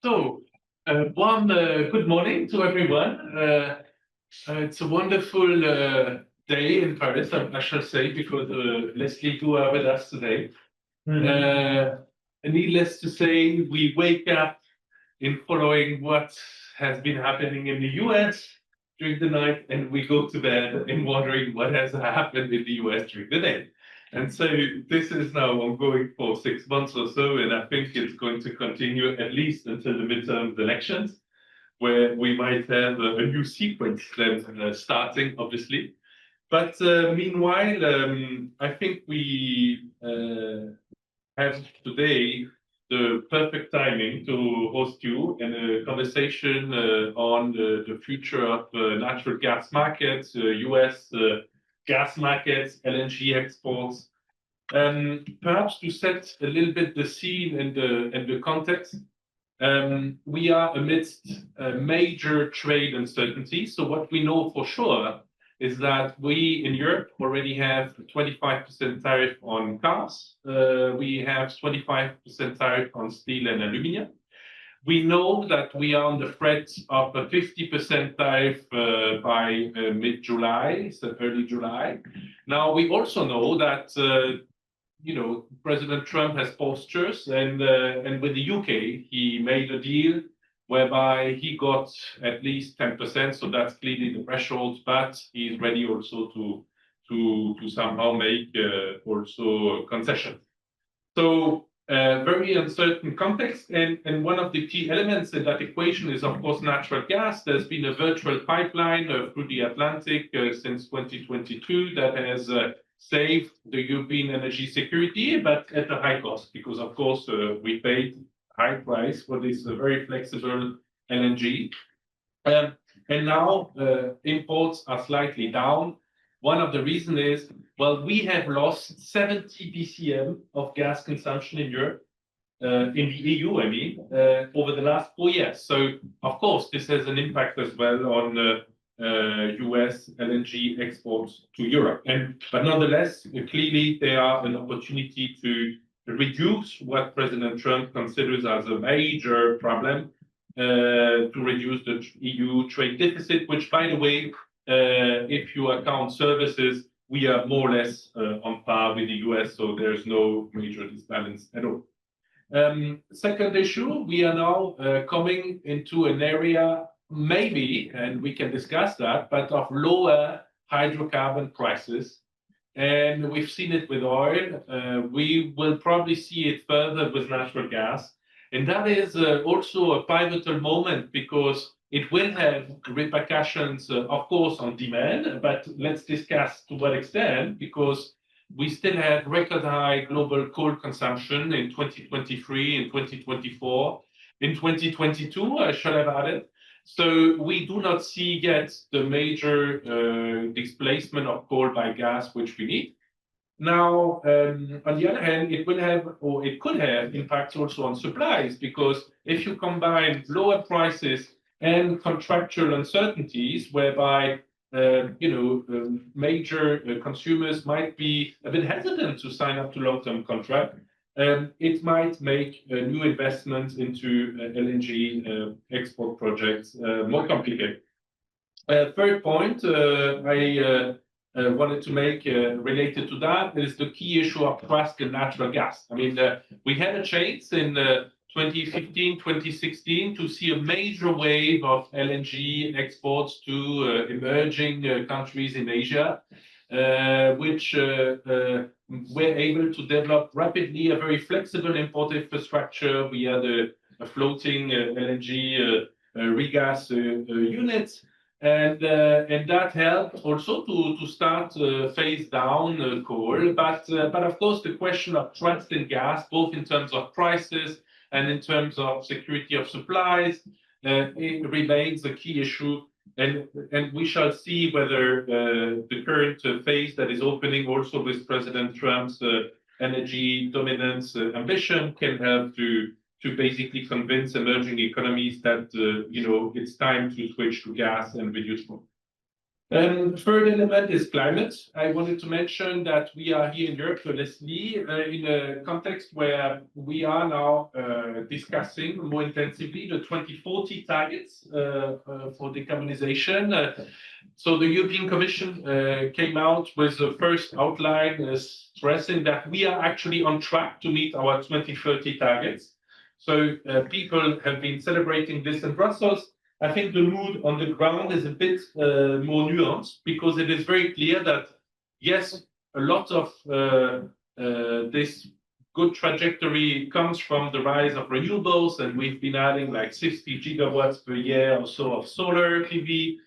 So, one good morning to everyone. It's a wonderful day in Paris, I shall say, because Leslie you are with us today. Needless to say, we wake up in following what has been happening in the US during the night, and we go to bed in wondering what has happened in the US during the day. And so this is now ongoing for 6 months or so, and I think it's going to continue at least until the midterm elections, where we might have a new sequence then starting, obviously. But meanwhile, I think we have today the perfect timing to host you in a conversation on the future of natural gas markets, US gas markets, LNG exports. Perhaps to set a little bit the scene and the context, we are amidst a major trade uncertainty. So what we know for sure is that we in Europe already have 25% tariff on cars. We have 25% tariff on steel and aluminium. We know that we are on the threat of a 50% tariff by mid-July, so early July. Now, we also know that President Trump has postures, and with the UK, he made a deal whereby he got at least 10%, so that's clearly the threshold, but he's ready also to somehow make also concessions. So very uncertain context, and one of the key elements in that equation is, of course, natural gas. There's been a virtual pipeline through the Atlantic since 2022 that has saved the European energy security, but at a high cost, because, of course, we paid high price for this very flexible LNG. And now imports are slightly down. One of the reasons is, well, we have lost 70 BCM of gas consumption in Europe, in the EU, I mean, over the last 4 years. So, of course, this has an impact as well on US LNG exports to Europe. But nonetheless, clearly, there are an opportunity to reduce what President Trump considers as a major problem, to reduce the EU trade deficit, which, by the way, if you account services, we are more or less on par with the US, so there's no major disbalance at all. Second issue, we are now coming into an area, maybe, and we can discuss that, but of lower hydrocarbon prices. And we've seen it with oil. We will probably see it further with natural gas. And that is also a pivotal moment because it will have repercussions, of course, on demand, but let's discuss to what extent, because we still have record high global coal consumption in 2023 and 2024. In 2022, I shall have added. So we do not see yet the major displacement of coal by gas, which we need. Now, on the other hand, it will have, or it could have, impacts also on supplies, because if you combine lower prices and contractual uncertainties, whereby major consumers might be a bit hesitant to sign up to long-term contract, it might make new investments into LNG export projects more complicated. Third point I wanted to make related to that is the key issue of trust in natural gas. I mean, we had a chance in 2015, 2016 to see a major wave of LNG exports to emerging countries in Asia, which were able to develop rapidly a very flexible import infrastructure. We had a floating LNG regas unit, and that helped also to start phase down coal. But of course, the question of trust in gas, both in terms of prices and in terms of security of supplies, it remains a key issue. And we shall see whether the current phase that is opening also with President Trump's energy dominance ambition can help to basically convince emerging economies that it's time to switch to gas and reduce coal. Third element is climate. I wanted to mention that we are here in Europe, Leslie, in a context where we are now discussing more intensively the 2040 targets for decarbonization. So the European Commission came out with the first outline stressing that we are actually on track to meet our 2030 targets. So people have been celebrating this in Brussels. I think the mood on the ground is a bit more nuanced because it is very clear that, yes, a lot of this good trajectory comes from the rise of renewables, and we've been adding like 60 gigawatts per year or so of solar PV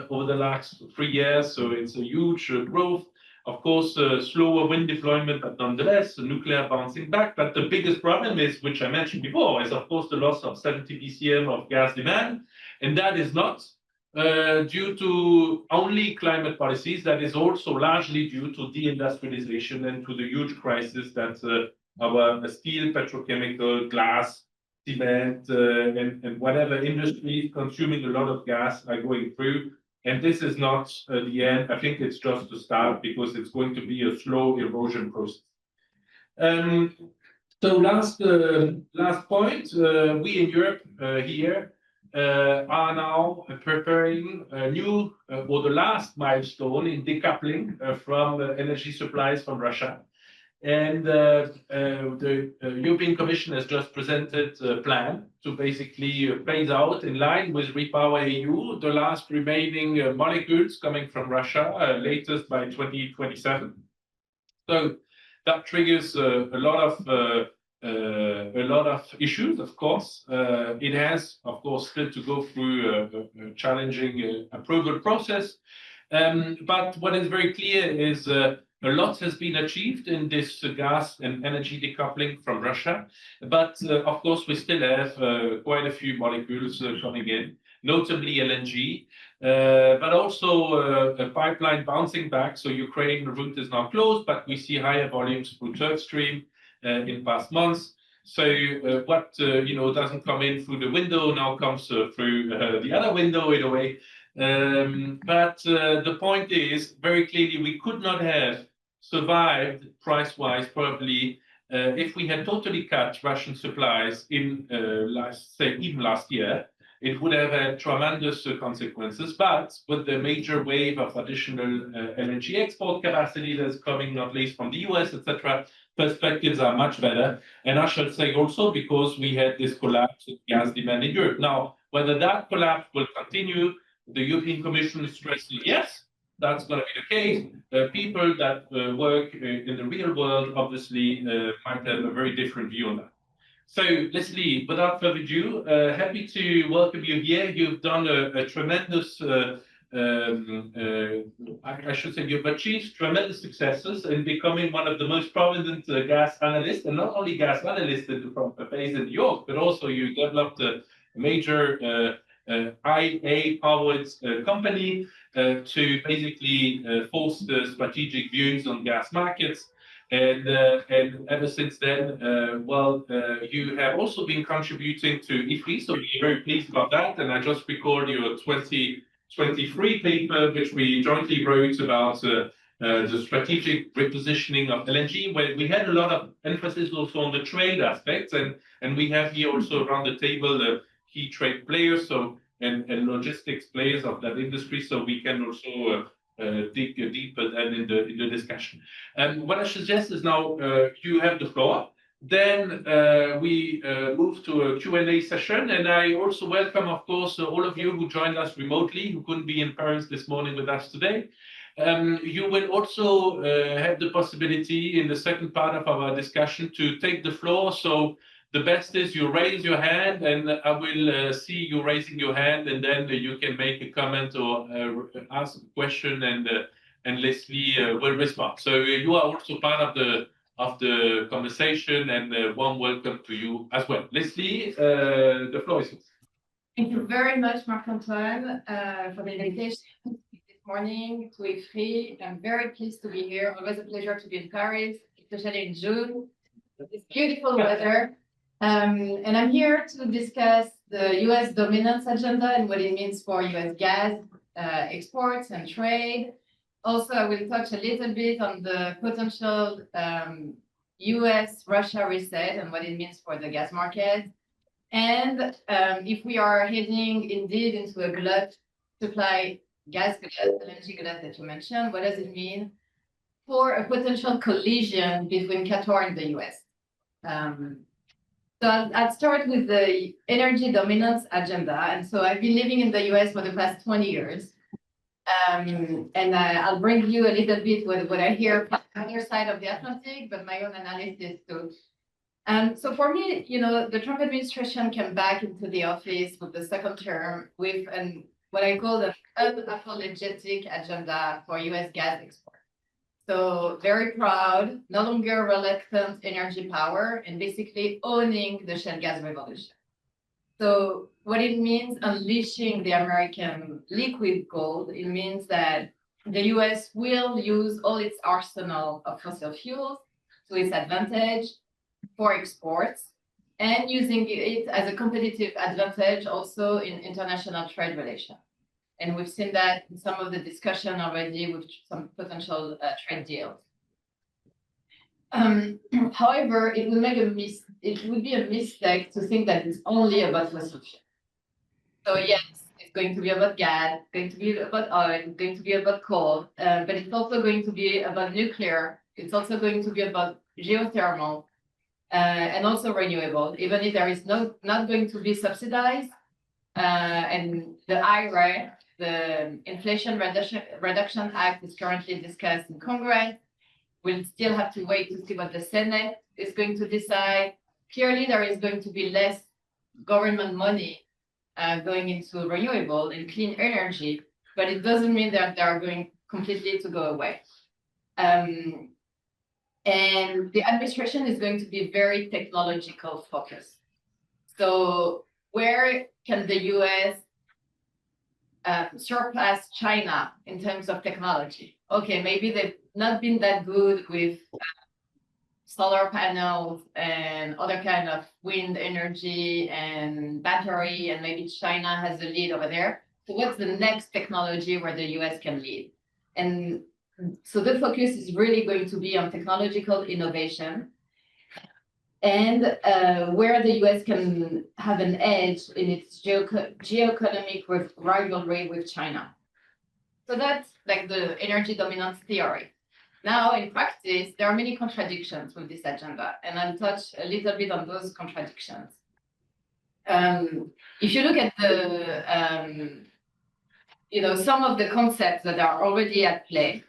over the last 3 years. So it's a huge growth. Of course, slower wind deployment, but nonetheless, nuclear bouncing back. But the biggest problem is, which I mentioned before, is of course the loss of 70 BCM of gas demand. And that is not due to only climate policies. That is also largely due to deindustrialization and to the huge crisis that our steel, petrochemical, glass, cement, and whatever industry consuming a lot of gas are going through. And this is not the end. I think it's just the start because it's going to be a slow erosion process. So last point, we in Europe here are now preparing a new or the last milestone in decoupling from energy supplies from Russia. And the European Commission has just presented a plan to basically phase out, in line with Repower EU, the last remaining molecules coming from Russia, latest by 2027. So that triggers a lot of issues, of course. It has, of course, still to go through a challenging approval process. But what is very clear is a lot has been achieved in this gas and energy decoupling from Russia. But of course, we still have quite a few molecules coming in, notably LNG, but also a pipeline bouncing back. So Ukraine route is now closed, but we see higher volumes through Turk Stream in past months. So what doesn't come in through the window now comes through the other window in a way. But the point is, very clearly, we could not have survived price-wise probably if we had totally cut Russian supplies in even last year. It would have had tremendous consequences. But with the major wave of additional LNG export capacity that's coming, not least from the US, etc., perspectives are much better. And I should say also because we had this collapse in gas demand in Europe. Now, whether that collapse will continue, the European Commission is stressing, yes, that's going to be the case. People that work in the real world obviously might have a very different view on that. So, Leslie, without further ado, happy to welcome you here. You've done a tremendous, I should say, you've achieved tremendous successes in becoming one of the most prominent gas analysts, and not only gas analysts from based in New York, but also you developed a major IA-powered company to basically force the strategic views on gas markets. And ever since then, you have also been contributing to Ifri, so we're very pleased about that. And I just recalled your 2023 paper, which we jointly wrote about the strategic repositioning of LNG, where we had a lot of emphasis also on the trade aspects. And we have here also around the table the key trade players and logistics players of that industry, so we can also dig deeper then in the discussion. And what I suggest is now you have the floor. Then we move to a Q&A session. And I also welcome, of course, all of you who joined us remotely, who couldn't be in Paris this morning with us today. You will also have the possibility in the second part of our discussion to take the floor. So the best is you raise your hand, and I will see you raising your hand, and then you can make a comment or ask a question, and Leslie will respond. So you are also part of the conversation, and warm welcome to you as well. Leslie, the floor is yours. Thank you very much, Marc-Antoine, for the invitation this morning to Ifri. I'm very pleased to be here. Always a pleasure to be in Paris, especially in June. It's beautiful weather. And I'm here to discuss the US dominance agenda and what it means for US gas exports and trade. Also, I will touch a little bit on the potential US-Russia reset and what it means for the gas market. And if we are heading indeed into a glut supply, gas glut, LNG glut that you mentioned, what does it mean for a potential collision between Qatar and the US? So I'll start with the energy dominance agenda. And so I've been living in the US for the past 20 years. And I'll bring you a little bit with what I hear from the other side of the Atlantic, but my own analysis too. So for me, the Trump administration came back into the office with the second term with what I call an unapologetic agenda for US gas export. So very proud, no longer reluctant energy power, and basically owning the shale gas revolution. So what it means unleashing the American liquid gold, it means that the US will use all its arsenal of fossil fuels to its advantage for exports and using it as a competitive advantage also in international trade relations. And we've seen that in some of the discussion already with some potential trade deals. However, it would be a mistake to think that it's only about fossil fuel. So yes, it's going to be about gas, it's going to be about oil, it's going to be about coal, but it's also going to be about nuclear. It's also going to be about geothermal and also renewable, even if there is not going to be subsidized. And the IRA, the Inflation Reduction Act, is currently discussed in Congress. We'll still have to wait to see what the Senate is going to decide. Clearly, there is going to be less government money going into renewable and clean energy, but it doesn't mean that they are going completely to go away. And the administration is going to be very technological focused. So where can the US surpass China in terms of technology? Okay, maybe they've not been that good with solar panels and other kind of wind energy and battery, and maybe China has the lead over there. So what's the next technology where the US can lead? And so the focus is really going to be on technological innovation and where the US can have an edge in its geoeconomic rivalry with China. So that's like the energy dominance theory. Now, in practice, there are many contradictions with this agenda, and I'll touch a little bit on those contradictions. If you look at the, some of the concepts that are already at play,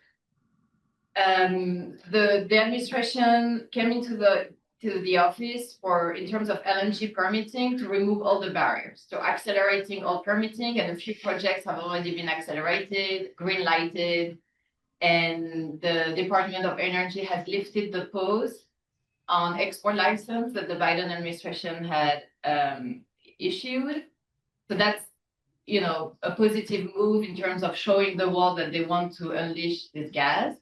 the administration came into the office in terms of LNG permitting to remove all the barriers, so accelerating all permitting, and a few projects have already been accelerated, green lighted, and the Department of Energy has lifted the pause on export license that the Biden administration had issued. So that's, a positive move in terms of showing the world that they want to unleash this gas.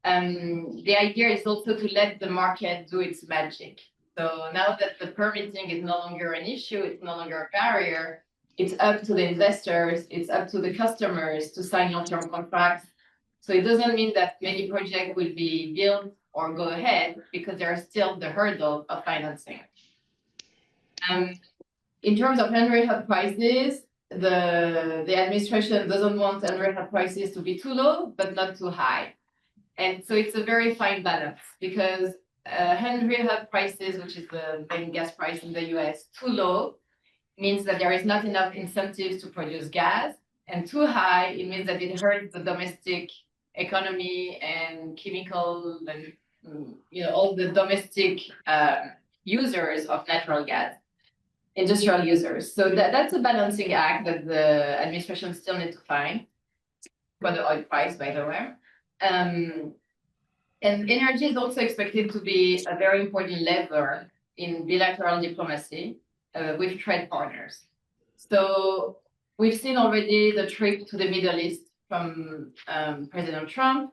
The idea is also to let the market do its magic. So now that the permitting is no longer an issue, it's no longer a barrier, it's up to the investors, it's up to the customers to sign long-term contracts. So it doesn't mean that many projects will be built or go ahead because there are still the hurdle of financing. In terms of Henry Hub prices, the administration doesn't want Henry Hub prices to be too low, but not too high. And so it's a very fine balance because Henry Hub prices, which is the main gas price in the US, too low means that there is not enough incentives to produce gas, and too high, it means that it hurts the domestic economy and chemical and all the domestic users of natural gas, industrial users. So that's a balancing act that the administration still needs to find for the oil price, by the way. And energy is also expected to be a very important lever in bilateral diplomacy with trade partners. So we've seen already the trip to the Middle East from President Trump.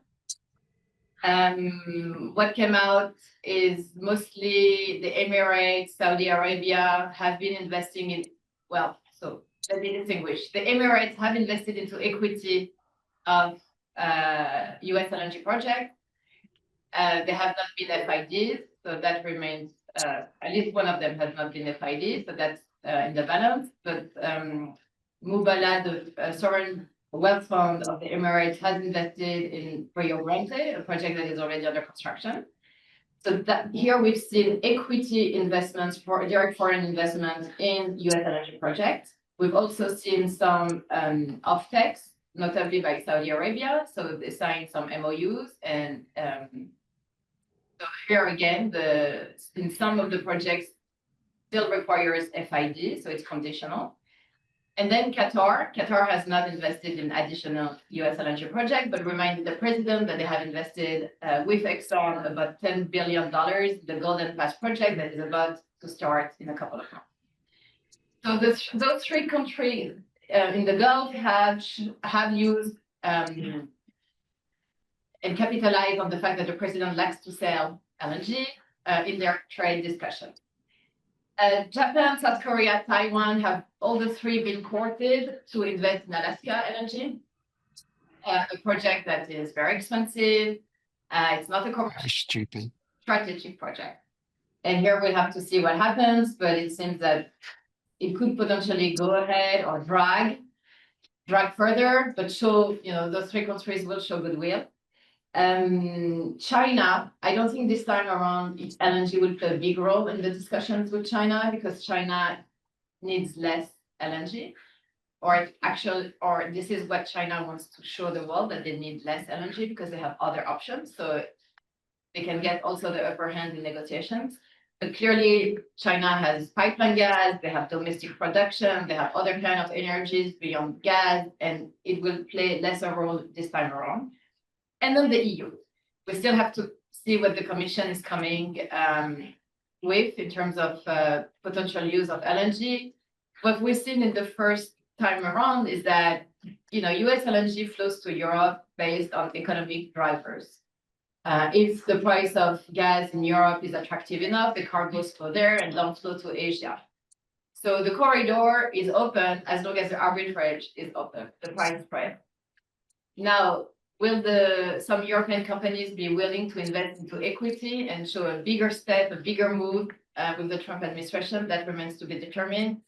What came out is mostly the Emirates, Saudi Arabia have been investing in, let me distinguish. The Emirates have invested into equity of US LNG project. They have not been FIDs, so that remains, at least one of them has not been FID, so that's in the balance. But Mubala, the sovereign wealth fund of the Emirates, has invested in Rio Grande, a project that is already under construction. So that here we've seen equity investments for direct foreign investments in US LNG projects. We've also seen some offtakes, notably by Saudi Arabia. So they signed some MOUs, and so here again, in some of the projects still requires FID, so it's conditional. And then Qatar has not invested in additional US LNG project, but reminded the president that they have invested with Exxon about $10 billion, the Golden Pass project that is about to start in a couple of months. So those three countries in the Gulf have used and capitalized on the fact that the president likes to sell LNG in their trade discussions. Japan, South Korea, Taiwan have all the three been courted to invest in Alaska LNG, a project that is very expensive. It's not a commercial Stupid. strategic project. And here we'll have to see what happens, but it seems that it could potentially go ahead or drag further, but show, those three countries will show goodwill. China, I don't think this time around LNG will play a big role in the discussions with China, because China needs less LNG, or this is what China wants to show the world, that they need less LNG because they have other options. So they can get also the upper hand in negotiations. But clearly China has pipeline gas, they have domestic production, they have other kind of energies beyond gas, and it will play lesser role this time around. And then the EU, we still have to see what the Commission is coming with in terms of potential use of LNG. What we've seen in the first time around is that, US LNG flows to Europe based on economic drivers. If the price of gas in Europe is attractive enough, the cargoes flow there and don't flow to Asia. So the corridor is open as long as the arbitrage is open, the price spread. Now, will some European companies be willing to invest into equity and show a bigger step, a bigger move with the Trump administration? That remains to be determined.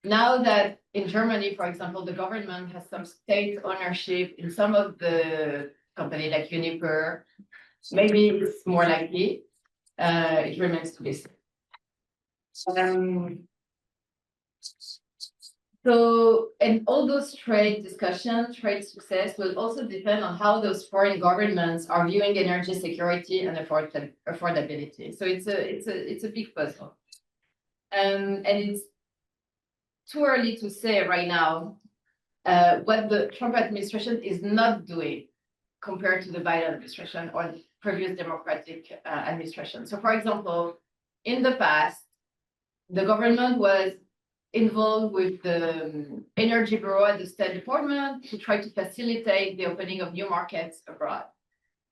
Now that in Germany, for example, the government has some state ownership in some of the company like Uniper, maybe it's more likely. It remains to be seen. So, and all those trade discussions, trade success will also depend on how those foreign governments are viewing energy security and affordability. So it's a big puzzle, and it's too early to say right now what the Trump administration is not doing compared to the Biden administration or the previous Democratic administration. So, for example, in the past, the government was involved with the Energy Bureau at the State Department to try to facilitate the opening of new markets abroad,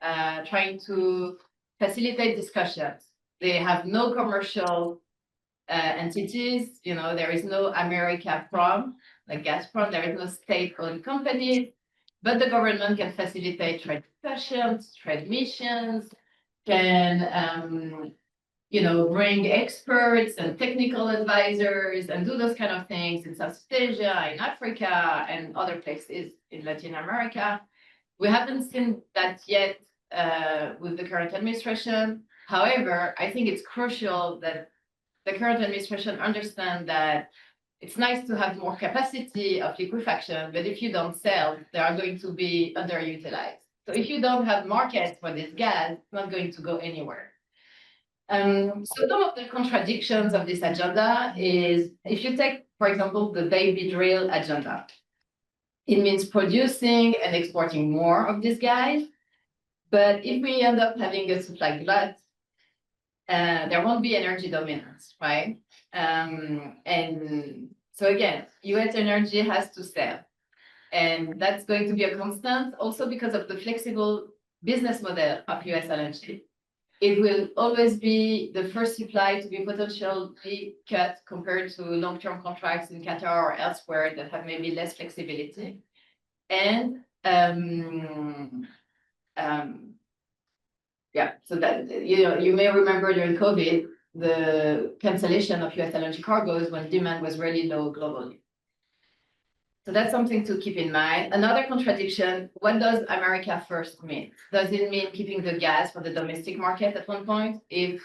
trying to facilitate discussions. They have no commercial entities, there is no America Prom, like Gazprom, there is no state-owned companies, but the government can facilitate trade discussions, trade missions, can bring experts and technical advisors and do those kind of things in South Asia, in Africa, and other places in Latin America. We haven't seen that yet with the current administration. However, I think it's crucial that the current administration understand that it's nice to have more capacity of liquefaction, but if you don't sell, they are going to be underutilized. So if you don't have markets for this gas, it's not going to go anywhere. So some of the contradictions of this agenda is, if you take, for example, the baby drill agenda, it means producing and exporting more of this gas. But if we end up having a supply glut, there won't be energy dominance, right? And so again, US energy has to sell. And that's going to be a constant also because of the flexible business model of US LNG. it will always be the first supply to be potentially cut compared to long-term contracts in Qatar or elsewhere that have maybe less flexibility. And yeah, so that, you may remember during COVID, the cancellation of US LNG cargoes when demand was really low globally. So that's something to keep in mind. Another contradiction, what does America first mean? Does it mean keeping the gas for the domestic market at one point? If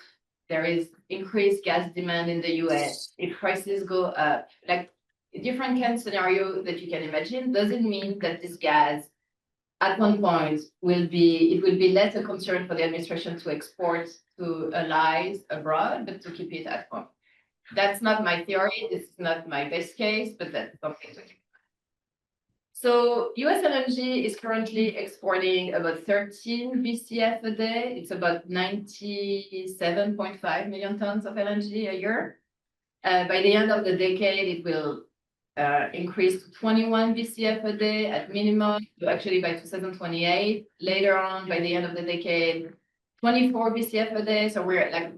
there is increased gas demand in the US, if prices go up, like a different kind of scenario that you can imagine, does it mean that this gas at one point will be less a concern for the administration to export to allies abroad, but to keep it at home? That's not my theory. This is not my best case, but that's something to keep. So US LNG is currently exporting about 13 BCF a day. It's about 97.5 million tons of LNG a year. By the end of the decade, it will increase to 21 BCF a day at minimum, actually by 2028. Later on, by the end of the decade, 24 BCF a day. So we're like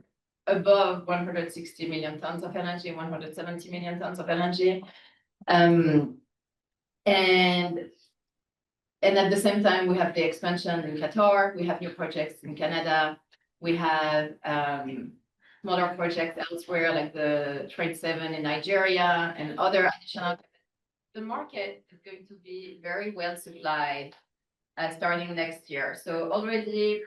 above 160 million tons of LNG, 170 million tons of LNG. And at the same time, we have the expansion in Qatar, we have new projects in Canada, we have smaller projects elsewhere, like the Trade 7 in Nigeria and other additional. The market is going to be very well supplied starting next year. So already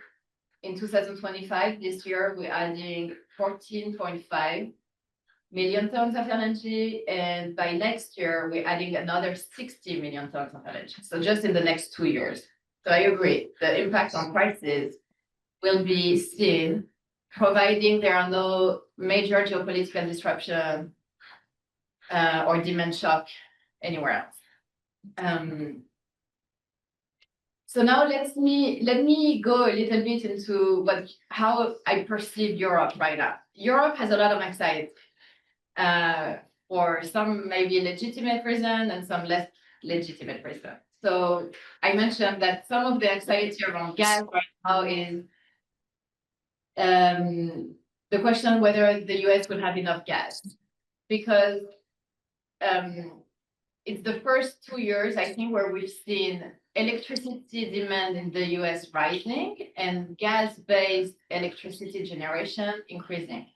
in 2025, this year, we're adding 14.5 million tons of LNG, and by next year, we're adding another 60 million tons of LNG. So just in the next 2 years. So I agree, the impact on prices will be seen, providing there are no major geopolitical disruption or demand shock anywhere else. So now let me go a little bit into how I perceive Europe right now. Europe has a lot of anxiety. For some maybe legitimate reason and some less legitimate reason. So I mentioned that some of the anxiety around gas right now is the question whether the US will have enough gas, because it's the first 2 years, I think, where we've seen electricity demand in the US rising and gas-based electricity generation increasing.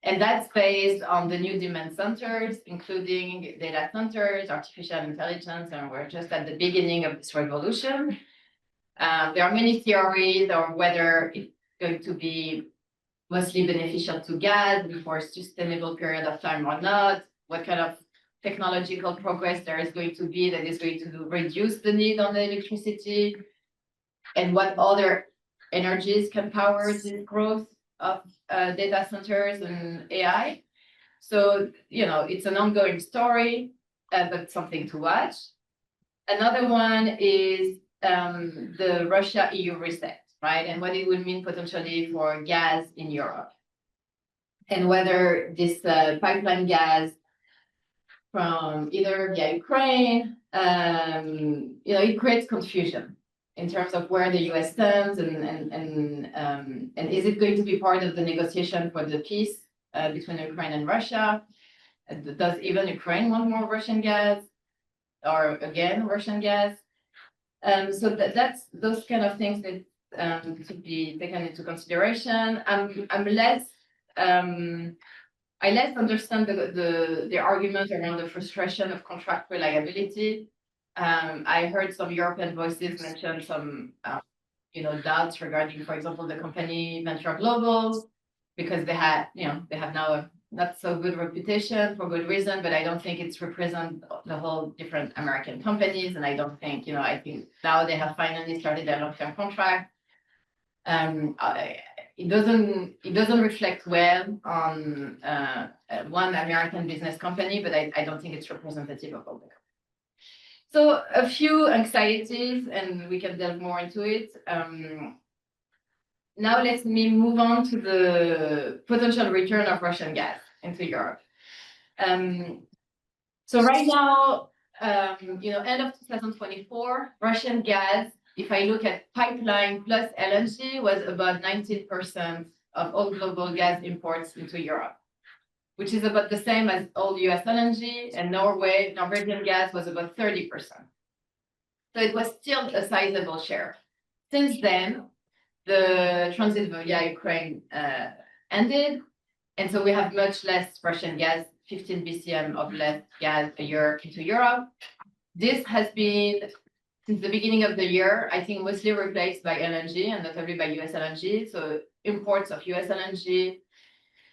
And that's based on the new demand centers, including data centers, artificial intelligence, and we're just at the beginning of this revolution. There are many theories on whether it's going to be mostly beneficial to gas for a sustainable period of time or not, what kind of technological progress there is going to be that is going to reduce the need on the electricity, and what other energies can power this growth of data centers and AI. So, it's an ongoing story, but something to watch. Another one is the Russia-EU reset, right? And what it would mean potentially for gas in Europe. And whether this pipeline gas from either via Ukraine, it creates confusion in terms of where the US stands and is it going to be part of the negotiation for the peace between Ukraine and Russia? Does even Ukraine want more Russian gas, or again Russian gas? So that's those kind of things that to be taken into consideration. I less understand the argument around the frustration of contract reliability. I heard some European voices mention some, doubts regarding, for example, the company Venture Global, because they have now a not so good reputation for good reason, but I don't think it's represent the whole different American companies, and I don't think, I think now they have finally started their long-term contract. It doesn't reflect well on one American business company, but I don't think it's representative of all the companies. So a few anxieties, and we can delve more into it. Now let me move on to the potential return of Russian gas into Europe. So right now, end of 2024, Russian gas if I look at pipeline plus LNG, was about 19% of all global gas imports into Europe, which is about the same as all US LNG, and Norwegian gas was about 30%. So it was still a sizable share. Since then, the transit via Ukraine ended, and so we have much less Russian gas, 15 BCM of less gas a year into Europe. This has been, since the beginning of the year, I think mostly replaced by LNG and notably by US LNG. So imports of US LNG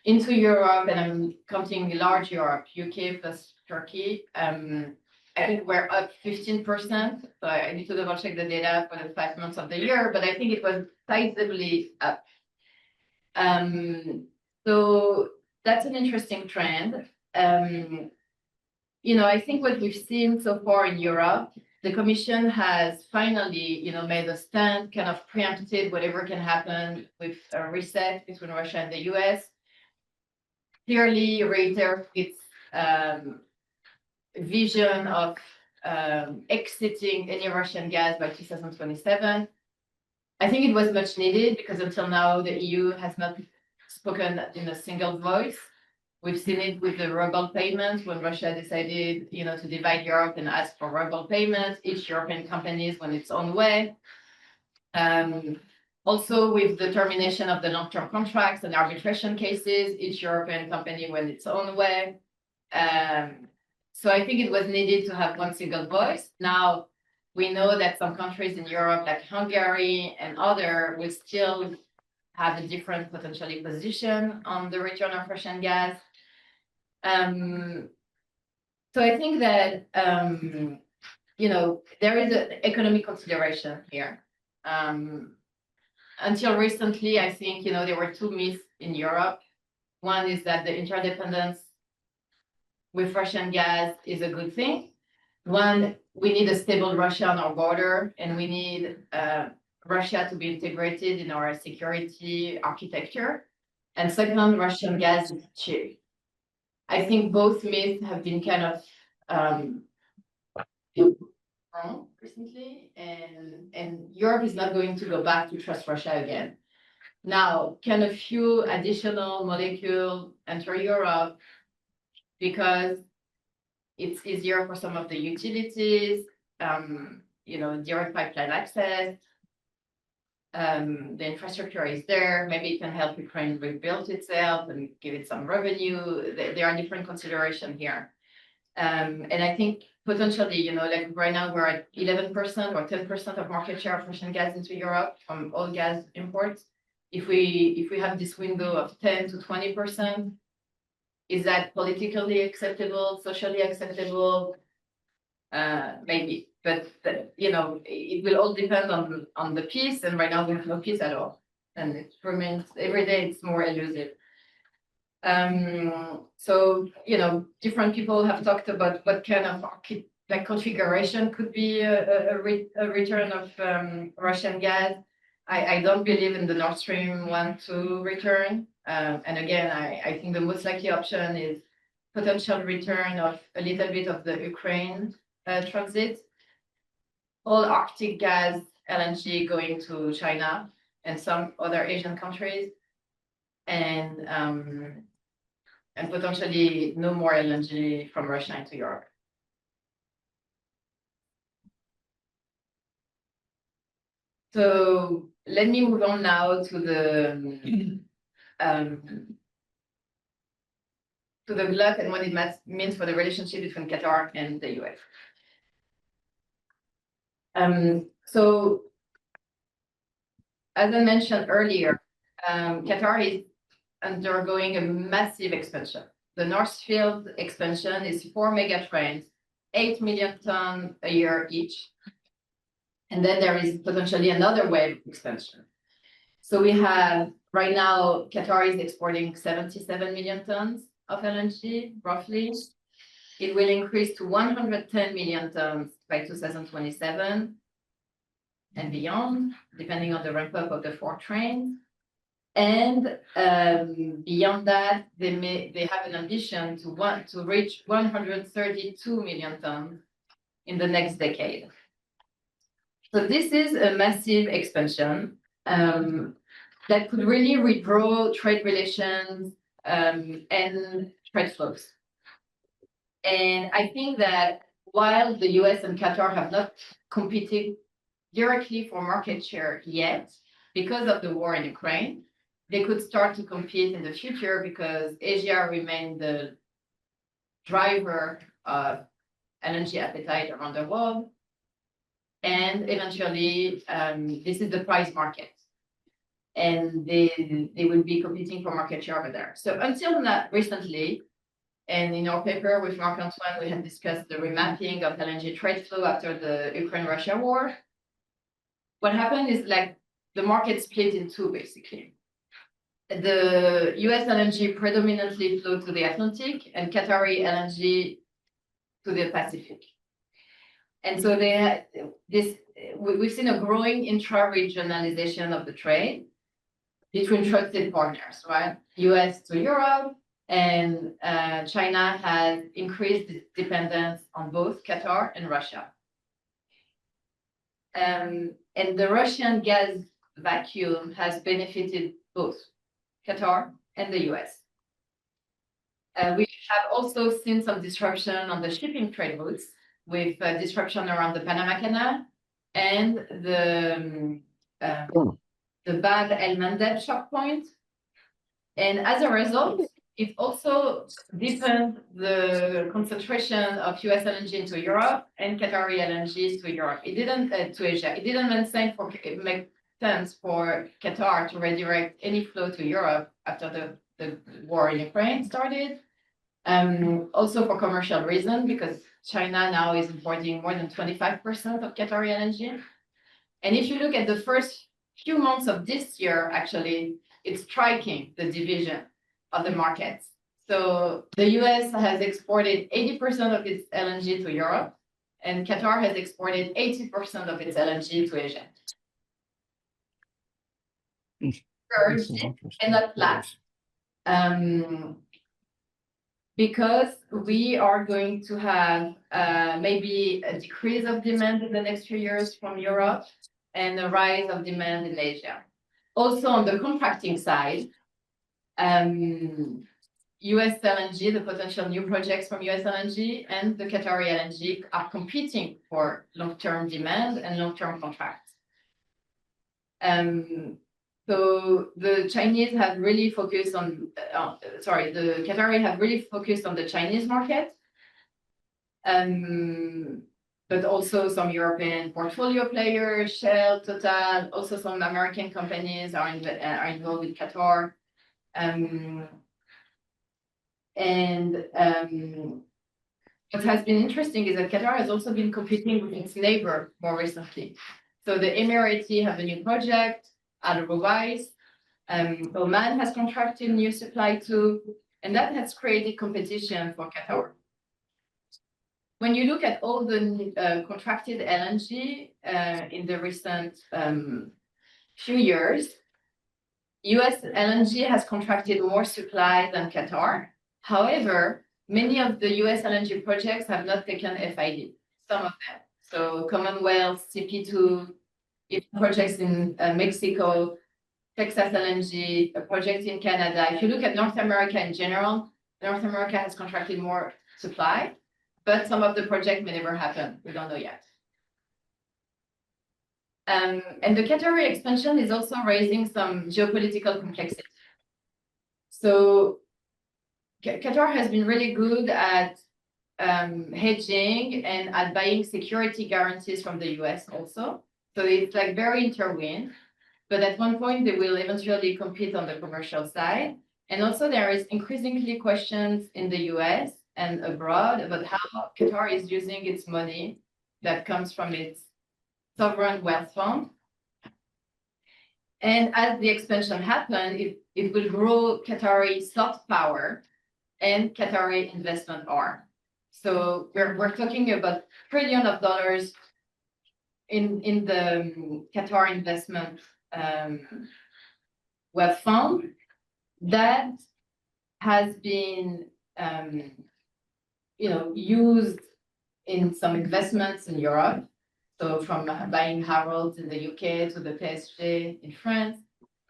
into Europe, and I'm counting large Europe, UK plus Turkey. I think we're up 15%. So I need to double check the data for the 5 months of the year, but I think it was sizably up. So that's an interesting trend. I think what we've seen so far in Europe, the Commission has finally, made a stand, kind of preempted whatever can happen with a reset between Russia and the US. Clearly reiterated its vision of exiting any Russian gas by 2027. I think it was much needed because until now the EU has not spoken in a single voice. We've seen it with the ruble payments when Russia decided, to divide Europe and ask for ruble payments. Each European companies went its own way. Also, with the termination of the long-term contracts and arbitration cases, each European company went its own way. So I think it was needed to have one single voice. Now, we know that some countries in Europe, like Hungary and other, will still have a different potentially position on the return of Russian gas. So I think that, there is an economic consideration here. Until recently, I think, there were two myths in Europe. One is that the interdependence with Russian gas is a good thing. One, we need a stable Russia on our border, and we need Russia to be integrated in our security architecture. And second, Russian gas is cheap. I think both myths have been kind of wrong recently, and Europe is not going to go back to trust Russia again. Now, can a few additional molecules enter Europe because it's easier for some of the utilities, direct pipeline access, the infrastructure is there, maybe it can help Ukraine rebuild itself and give it some revenue. There are different considerations here. And I think potentially, like right now we're at 11% or 10% of market share of Russian gas into Europe from all gas imports. If we have this window of 10 to 20%, is that politically acceptable, socially acceptable? Maybe, but it will all depend on the peace, and right now we have no peace at all, and it remains every day it's more elusive. So different people have talked about what kind of configuration could be a return of Russian gas. I don't believe in the Nord Stream 1-2 return. And again, I think the most likely option is potential return of a little bit of the Ukraine transit, all Arctic gas, LNG going to China and some other Asian countries, and potentially no more LNG from Russia into Europe. So let me move on now to the glut and what it means for the relationship between Qatar and the US. So as I mentioned earlier, Qatar is undergoing a massive expansion. The North Field expansion is 4 mega trains, 8 million tons a year each. And then there is potentially another wave of expansion. So we have right now, Qatar is exporting 77 million tons of LNG, roughly. It will increase to 110 million tons by 2027 and beyond, depending on the ramp up of the 4 trains. And beyond that, they have an ambition to reach 132 million tons in the next decade. So this is a massive expansion that could really redraw trade relations and trade flows. And I think that while the US and Qatar have not competed directly for market share yet, because of the war in Ukraine, they could start to compete in the future because Asia remains the driver of LNG appetite around the world. And eventually, this is the price market. And they will be competing for market share over there. So until not recently, and in our paper with Marc-Antoine, we had discussed the remapping of LNG trade flow after the Ukraine-Russia war. What happened is like the market split in two, basically. The US LNG predominantly flowed to the Atlantic and Qatari LNG to the Pacific. And so we've seen a growing intra-regionalization of the trade between trusted partners, right? US to Europe, and China has increased its dependence on both Qatar and Russia. And the Russian gas vacuum has benefited both Qatar and the US. We have also seen some disruption on the shipping trade routes with disruption around the Panama Canal and the Bab el-Mandeb shock point. And as a result, it also deepened the concentration of US LNG into Europe and Qatari LNG to Europe. It didn't to Asia. It didn't make sense for Qatar to redirect any flow to Europe after the war in Ukraine started. Also for commercial reasons, because China now is importing more than 25% of Qatari LNG. And if you look at the first few months of this year, actually, it's striking the division of the markets. So the US has exported 80% of its LNG to Europe, and Qatar has exported 80% of its LNG to Asia. And that's last. Because we are going to have maybe a decrease of demand in the next few years from Europe and a rise of demand in Asia. Also on the contracting side, US LNG, the potential new projects from US LNG and the Qatari LNG are competing for long-term demand and long-term contracts. So the Chinese have really focused on, the Qatari have really focused on the Chinese market, but also some European portfolio players, Shell, Total, also some American companies are involved with Qatar. What has been interesting is that Qatar has also been competing with its neighbor more recently. So the Emirates have a new project, Al-Ruwais. Oman has contracted new supply too, and that has created competition for Qatar. When you look at all the contracted LNG in the recent few years, US LNG has contracted more supply than Qatar. However, many of the US LNG projects have not taken FID, some of them. So Commonwealth, CP2, projects in Mexico, Texas LNG, a project in Canada. If you look at North America in general, North America has contracted more supply, but some of the projects may never happen. We don't know yet. And the Qatari expansion is also raising some geopolitical complexity. So Qatar has been really good at hedging and at buying security guarantees from the US also. So it's like very intertwined, but at one point they will eventually compete on the commercial side. And also there is increasingly questions in the US and abroad about how Qatar is using its money that comes from its sovereign wealth fund. And as the expansion happens, it will grow Qatari soft power and Qatari investment arm. So we're talking about $trillions in the Qatar investment wealth fund that has been used in some investments in Europe, So from buying Harrods in the UK to the PSG in France,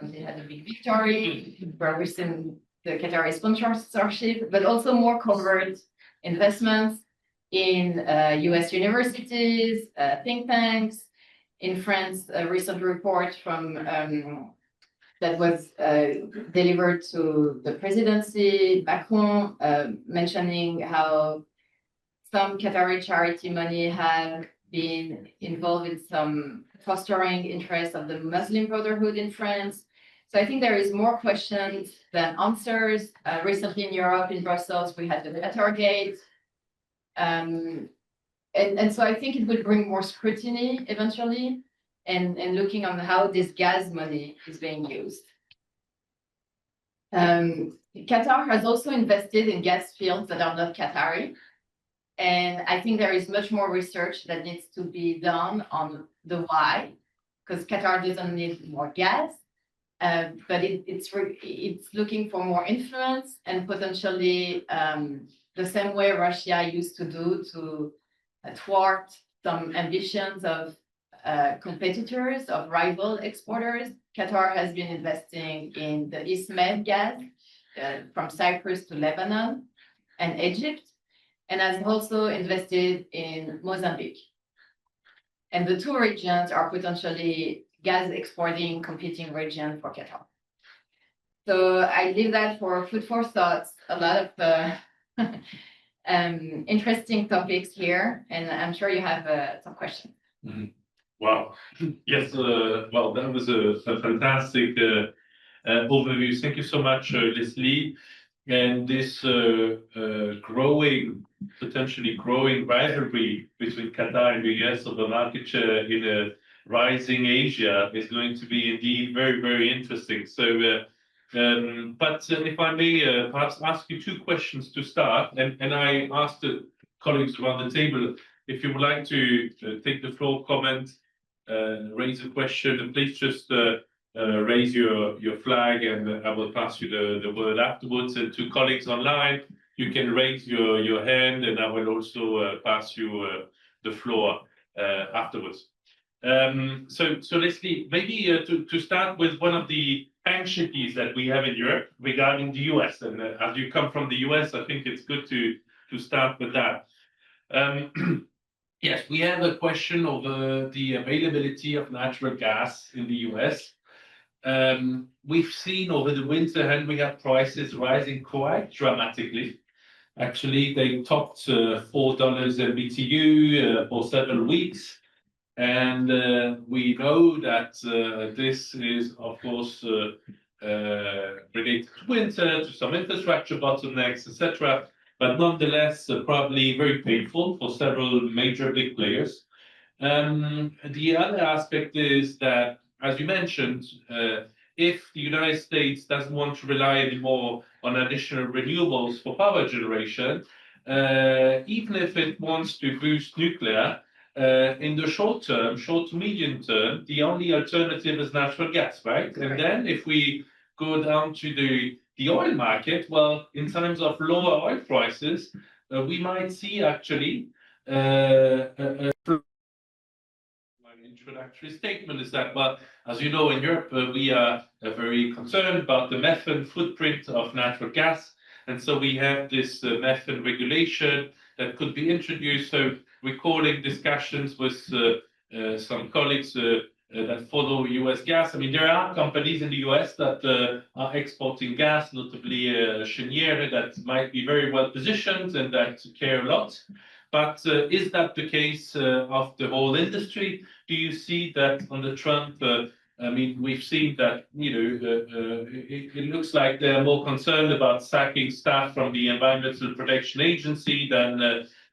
and they had a big victory. Where we've seen the Qatari sponsorship, but also more covert investments in US universities, think tanks. In France, a recent report from that was delivered to the presidency, Macron, mentioning how some Qatari charity money had been involved in some fostering interests of the Muslim Brotherhood in France. So I think there is more questions than answers. Recently in Europe, in Brussels, we had the Watergate. And so I think it will bring more scrutiny eventually and looking on how this gas money is being used. Qatar has also invested in gas fields that are not Qatari. And I think there is much more research that needs to be done on the why, because Qatar doesn't need more gas, but it's looking for more influence and potentially the same way Russia used to do to thwart some ambitions of competitors, of rival exporters. Qatar has been investing in the East Med gas from Cyprus to Lebanon and Egypt, and has also invested in Mozambique. And the two regions are potentially gas exporting competing region for Qatar. So I leave that for food for thoughts, a lot of interesting topics here, and I'm sure you have some questions. Mm-hmm. Wow. Yes, well, that was a fantastic overview. Thank you so much, Leslie. And this potentially growing rivalry between Qatar and the US of the market share in a rising Asia is going to be indeed very, very interesting. So, but if I may perhaps ask you two questions to start, and I asked the colleagues around the table if you would like to take the floor, comment, raise a question, and please just raise your flag, and I will pass you the word afterwards. And to colleagues online, you can raise your hand, and I will also pass you the floor afterwards. So Leslie, maybe to start with one of the anxieties that we have in Europe regarding the US, and as you come from the US, I think it's good to start with that. Yes, we have a question over the availability of natural gas in the US. We've seen over the winter Henry Hub prices rising quite dramatically. Actually, they topped $4 a BTU for several weeks. And we know that this is, of course, related to winter, to some infrastructure bottlenecks, etc. But nonetheless, probably very painful for several major big players. The other aspect is that, as you mentioned, if the United States doesn't want to rely anymore on additional renewables for power generation, even if it wants to boost nuclear, in the short to medium term, the only alternative is natural gas, right? And then if we go down to the oil market, well, in times of lower oil prices, we might see actually my introductory statement is that, well, as you know, in Europe, we are very concerned about the methane footprint of natural gas. And so we have this methane regulation that could be introduced. So recalling discussions with some colleagues that follow US gas. I mean, there are companies in the US that are exporting gas, notably Cheniere, that might be very well positioned and that care a lot. But is that the case of the whole industry? Do you see that on the Trump? I mean, we've seen that, it looks like they're more concerned about sacking staff from the Environmental Protection Agency than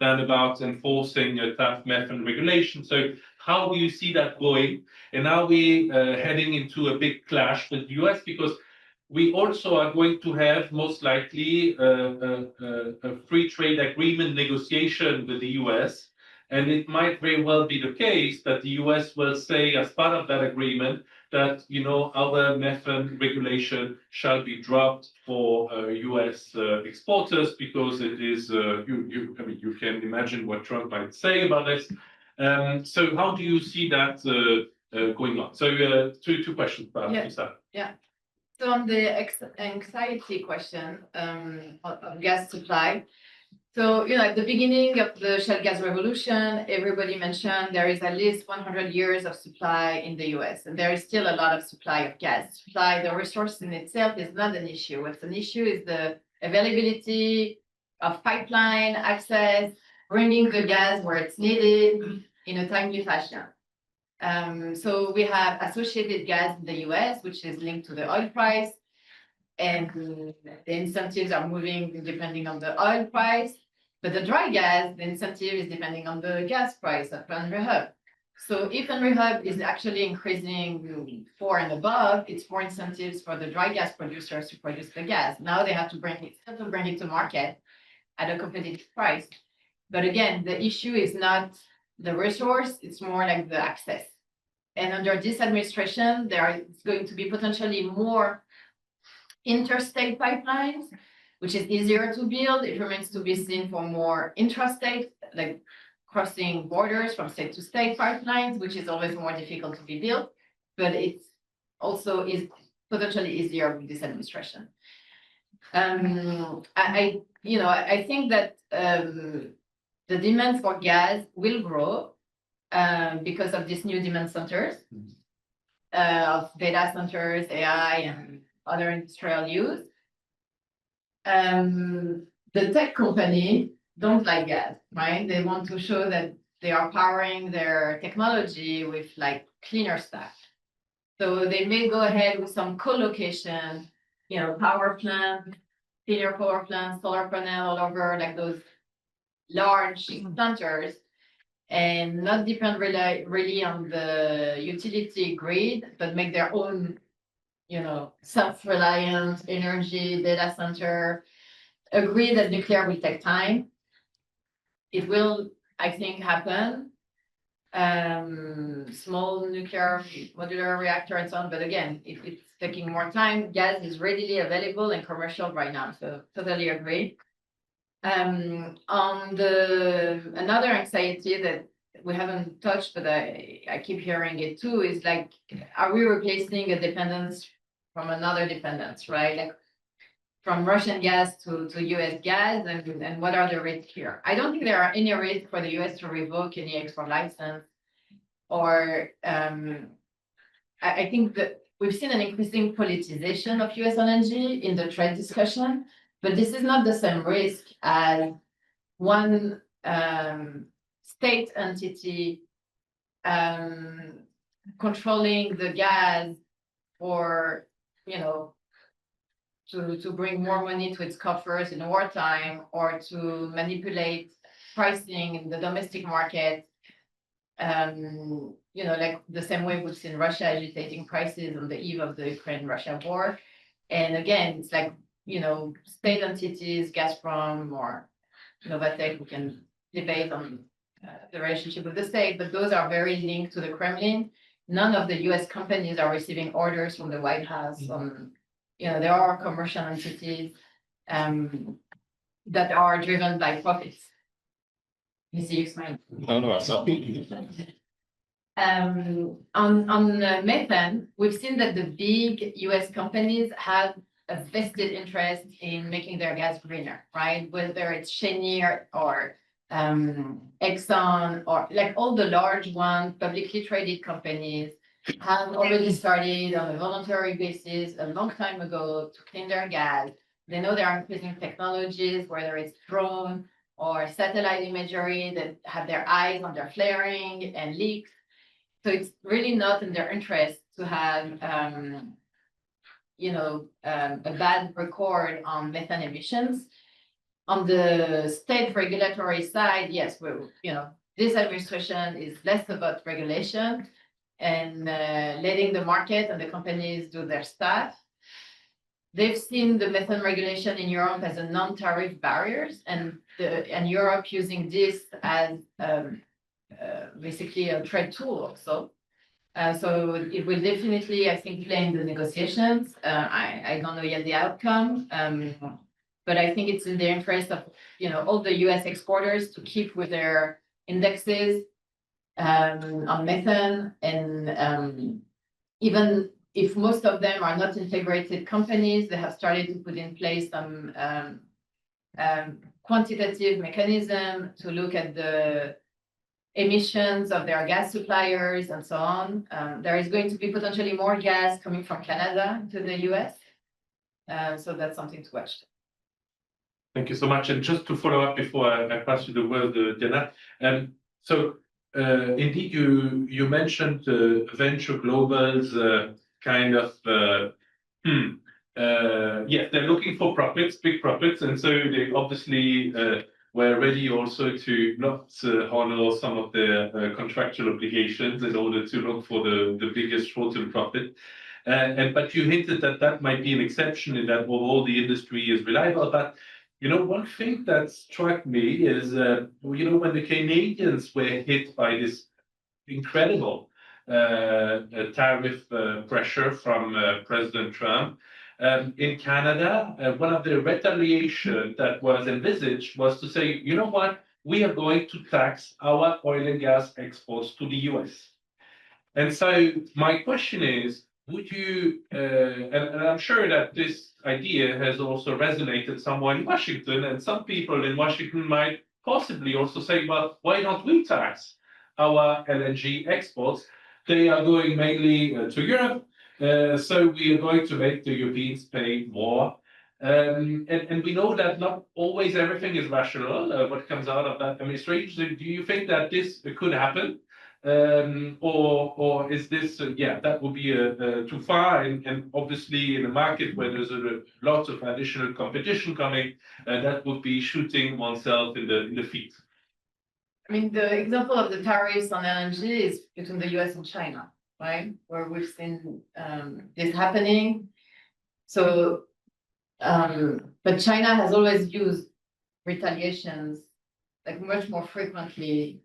about enforcing a tough methane regulation. So how do you see that going? And are we heading into a big clash with the US? Because we also are going to have most likely a free trade agreement negotiation with the US. And it might very well be the case that the US will say, as part of that agreement, that our methane regulation shall be dropped for US exporters, because it is I mean, you can imagine what Trump might say about this. So how do you see that going on? So two questions, perhaps, Yeah. Lisa. So on the anxiety question of gas supply, so at the beginning of the shale gas revolution, everybody mentioned there is at least 100 years of supply in the US, and there is still a lot of supply of gas. Supply, the resource in itself is not an issue. What's an issue is the availability of pipeline access, bringing the gas where it's needed in a timely fashion. So we have associated gas in the US, which is linked to the oil price, and the incentives are moving depending on the oil price. But the dry gas, the incentive is depending on the gas price of Henry Hub. So if Henry Hub is actually increasing 4 and above, it's more incentives for the dry gas producers to produce the gas. Now they have to bring it to market at a competitive price. But again, the issue is not the resource, it's more like the access. And under this administration, there is going to be potentially more interstate pipelines, which is easier to build. It remains to be seen for more intrastate, like crossing borders from state to state pipelines, which is always more difficult to be built, but it's also is potentially easier with this administration. I think that the demand for gas will grow because of these new demand centers of data centers, AI, and other industrial use. The tech company don't like gas, right? They want to show that they are powering their technology with like cleaner stuff. So they may go ahead with some co-location, power plant, cleaner power plant, solar panel all over, like those large centers, and not depend really on the utility grid, but make their own, self-reliant energy data center. Agree that nuclear will take time. It will, I think, happen. Small nuclear modular reactor and so on, but again, if it's taking more time, gas is readily available and commercial right now, so totally agree. On another anxiety that we haven't touched, but I keep hearing it too, is like, are we replacing a dependence from another dependence, right? Like from Russian gas to US gas, and what are the risks here? I don't think there are any risks for the US to revoke any export license, or I think that we've seen an increasing politicization of US LNG in the trade discussion, but this is not the same risk as one state entity controlling the gas for, to bring more money to its coffers in wartime, or to manipulate pricing in the domestic market. Like the same way we've seen Russia agitating prices on the eve of the Ukraine-Russia war. And again, it's like, state entities, Gazprom or Novatek, we can debate on the relationship with the state, but those are very linked to the Kremlin. None of the US companies are receiving orders from the White House on, there are commercial entities that are driven by profits. You see, explain. No, that's not. On methane, we've seen that the big US companies have a vested interest in making their gas greener, right? Whether it's Cheniere or Exxon, or like all the large ones, publicly traded companies have already started on a voluntary basis a long time ago to clean their gas. They know there are increasing technologies, whether it's drone or satellite imagery, that have their eyes on their flaring and leaks. So it's really not in their interest to have, a bad record on methane emissions. On the state regulatory side, yes, this administration is less about regulation and letting the market and the companies do their stuff. They've seen the methane regulation in Europe as a non-tariff barriers, and Europe using this as basically a trade tool also. So it will definitely, I think, play in the negotiations. I don't know yet the outcome, but I think it's in the interest of all the US exporters to keep with their indexes on methane, and even if most of them are not integrated companies, they have started to put in place some quantitative mechanism to look at the emissions of their gas suppliers and so on. There is going to be potentially more gas coming from Canada to the US. So that's something to watch. Thank you so much. And just to follow up before I pass you the word, Diana. Indeed, you mentioned Venture Global's kind of, yes, they're looking for profits, big profits. And so they obviously were ready also to not honor some of their contractual obligations in order to look for the biggest short-term profit. But you hinted that that might be an exception in that overall the industry is reliable. But one thing that struck me is, when the Canadians were hit by this incredible tariff pressure from President Trump, in Canada, one of the retaliation that was envisaged was to say, you know what, we are going to tax our oil and gas exports to the US. And so my question is, would you, and I'm sure that this idea has also resonated somewhat in Washington, and some people in Washington might possibly also say, well, why don't we tax our LNG exports? They are going mainly to Europe, so we are going to make the Europeans pay more. And we know that not always everything is rational, what comes out of that administration. Do you think that this could happen? Or is this, that would be too far, and obviously in a market where there's lots of additional competition coming, that would be shooting oneself in the feet. I mean, the example of the tariffs on LNG is between the US and China, right? Where we've seen this happening. So, but China has always used retaliations like much more frequently,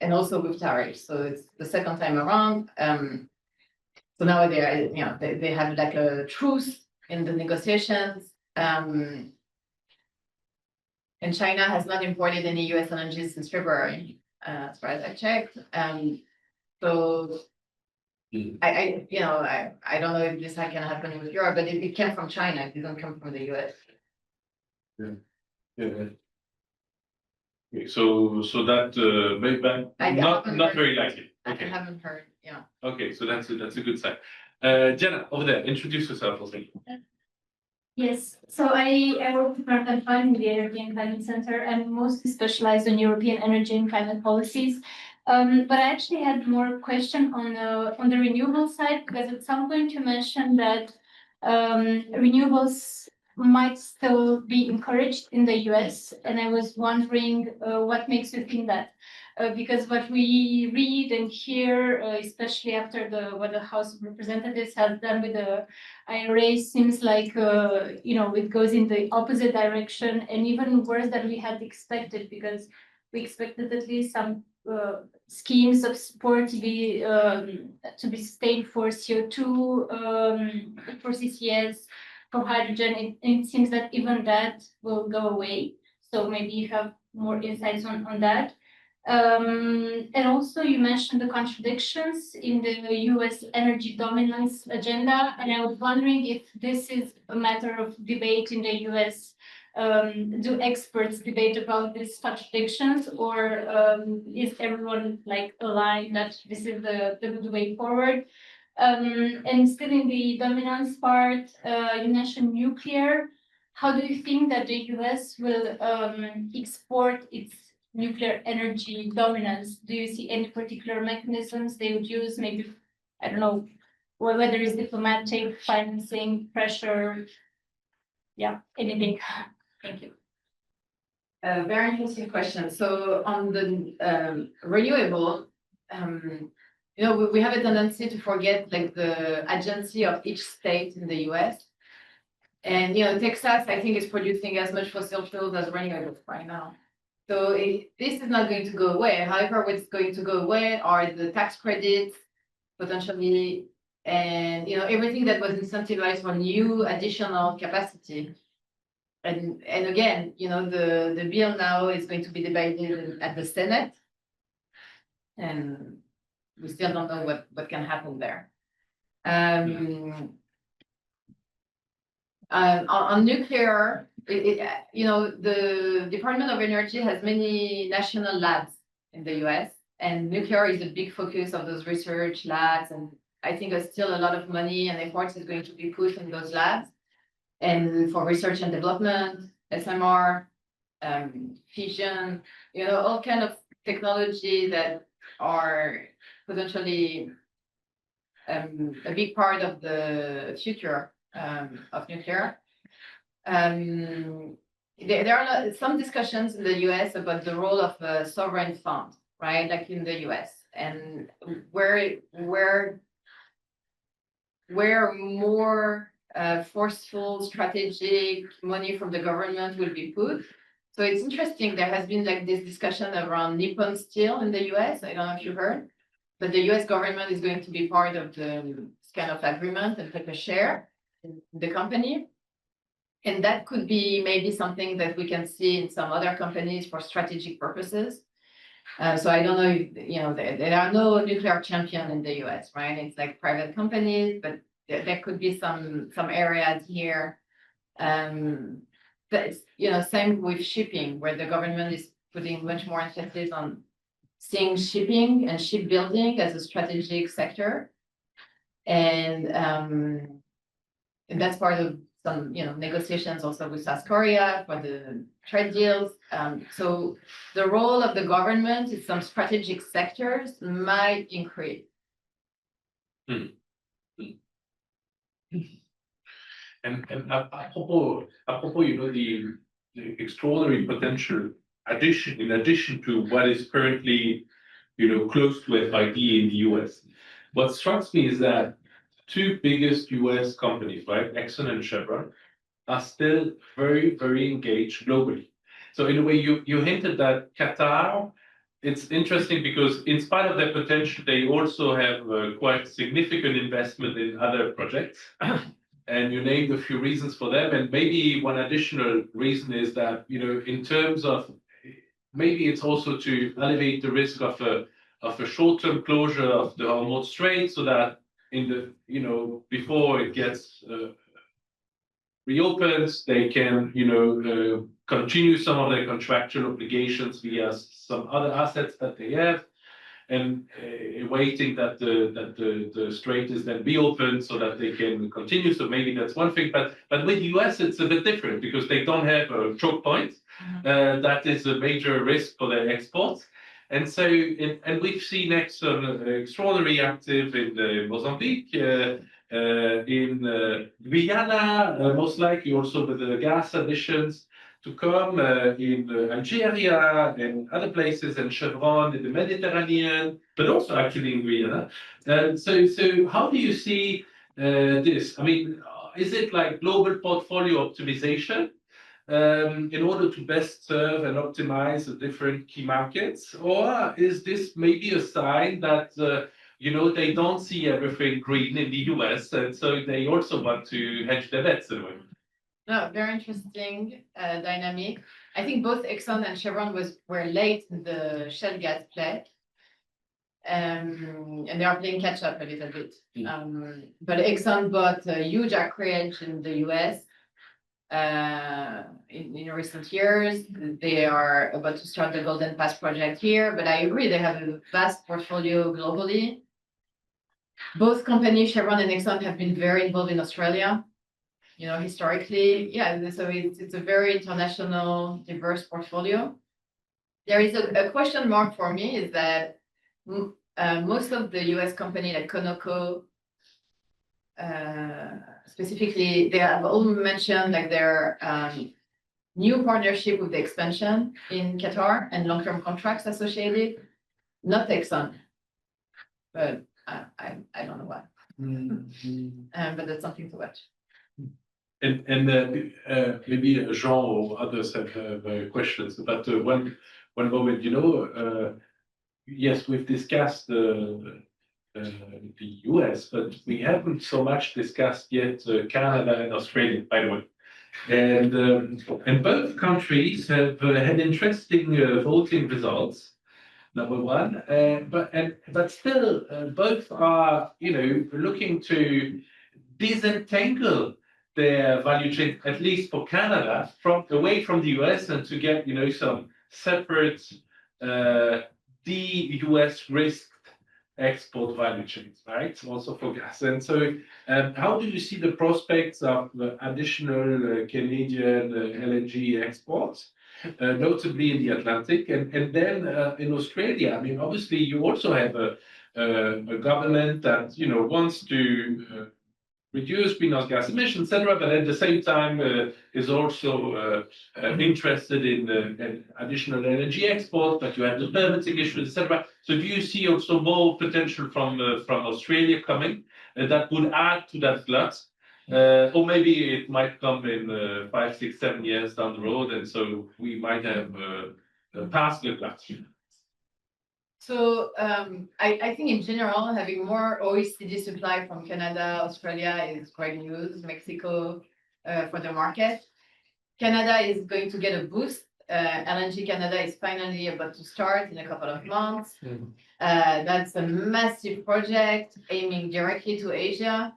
and also with tariffs. So it's the second time around. So now they have like a truce in the negotiations. And China has not imported any US LNG since February, as far as I checked. So I don't know if this can happen with Europe, but it came from China. It didn't come from the US. Yeah. So that maybe not very likely. Okay. I haven't heard. Yeah. Okay, so that's a good sign. Jenna, over there, introduce yourself, please. Yes, so I work with Marc-Antoine in the European Climate Center. I'm mostly specialized in European energy and climate policies. But I actually had more question on the renewable side, because at some point you mentioned that renewables might still be encouraged in the US, and I was wondering what makes you think that? Because what we read and hear, especially after what the House of Representatives has done with the IRA, seems like it goes in the opposite direction, and even worse than we had expected, because we expected at least some schemes of support to be sustained for CO2, for CCS, for hydrogen. It seems that even that will go away. So maybe you have more insights on that. And also you mentioned the contradictions in the US energy dominance agenda, and I was wondering if this is a matter of debate in the US. Do experts debate about these contradictions, or is everyone aligned that this is the good way forward? And still in the dominance part, you mentioned nuclear. How do you think that the US will export its nuclear energy dominance? Do you see any particular mechanisms they would use? Maybe, I don't know, whether it's diplomatic, financing, pressure, anything. Thank you. Very interesting question. So on the renewable, we have a tendency to forget the agency of each state in the US. And Texas, I think, is producing as much fossil fuels as renewables right now. So this is not going to go away. However, what's going to go away are the tax credits, potentially, and everything that was incentivized for new additional capacity. And again, the bill now is going to be debated at the Senate. and we still don't know what can happen there. On nuclear, the Department of Energy has many national labs in the US, and nuclear is a big focus of those research labs. And I think there's still a lot of money and efforts is going to be put in those labs. And for research and development, SMR, fission, all kind of technology that are potentially a big part of the future of nuclear. There are some discussions in the US about the role of a sovereign fund, right? Like in the US, and where more forceful strategic money from the government will be put. So it's interesting. There has been like this discussion around Nippon Steel in the US. I don't know if you heard, but the US government is going to be part of the kind of agreement and take a share in the company. And that could be maybe something that we can see in some other companies for strategic purposes. So I don't know if, there are no nuclear champion in the US, right? It's like private companies, but there could be some areas here. But same with shipping, where the government is putting much more emphasis on seeing shipping and shipbuilding as a strategic sector. And that's part of some, negotiations also with South Korea for the trade deals. So the role of the government in some strategic sectors might increase. And apropos, the extraordinary potential in addition to what is currently, close to FID in the US. What strikes me is that two biggest US companies, right, Exxon and Chevron, are still very, very engaged globally. So in a way, you hinted that Qatar, it's interesting because in spite of their potential, they also have quite significant investment in other projects. And you named a few reasons for them. And maybe one additional reason is that, in terms of, maybe it's also to elevate the risk of a short-term closure of the Hormuz Strait so that before it gets reopened, they can, continue some of their contractual obligations via some other assets that they have, and waiting that the strait is then reopened so that they can continue. So maybe that's one thing. But with the US, it's a bit different because they don't have a choke point. That is a major risk for their exports. And so, and we've seen Exxon extraordinarily active in Mozambique, in Guyana, most likely also with the gas additions to come, in Algeria and other places, and Chevron in the Mediterranean, but also actually in Guyana. So how do you see this? I mean, is it like global portfolio optimization? In order to best serve and optimize the different key markets? Or is this maybe a sign that, they don't see everything green in the US, and so they also want to hedge their bets in a way? No, very interesting dynamic. I think both Exxon and Chevron were late in the shale gas play. And they are playing catch up a little bit. But Exxon bought a huge acreage in the US. In recent years, they are about to start the Golden Pass project here, but I agree they have a vast portfolio globally. Both companies, Chevron and Exxon, have been very involved in Australia, historically. Yeah, so it's a very international, diverse portfolio. There is a question mark for me is that most of the US company like Conoco, specifically, they have all mentioned like their new partnership with the expansion in Qatar and long-term contracts associated, not Exxon, but I don't know why. But that's something to watch. And maybe Jean or others have questions, but one moment, yes, we've discussed the US, but we haven't so much discussed yet Canada and Australia, by the way. And both countries have had interesting voting results. number one. But still, both are, looking to disentangle their value chain, at least for Canada, from away from the US, and to get, some separate de-US risk export value chains, right? Also for gas. And so, how do you see the prospects of additional Canadian LNG exports, notably in the Atlantic, and then in Australia? I mean, obviously, you also have a government that wants to reduce greenhouse gas emissions, etc., but at the same time is also interested in additional energy export, but you have the permitting issues, etc. So do you see also more potential from Australia coming that would add to that glut? Or maybe it might come in 5, 6, 7 years down the road, and so we might have passed the glut. So I think in general, having more OECD supply from Canada, Australia is great news. Mexico for the market. Canada is going to get a boost. LNG Canada is finally about to start in a couple of months. That's a massive project aiming directly to Asia.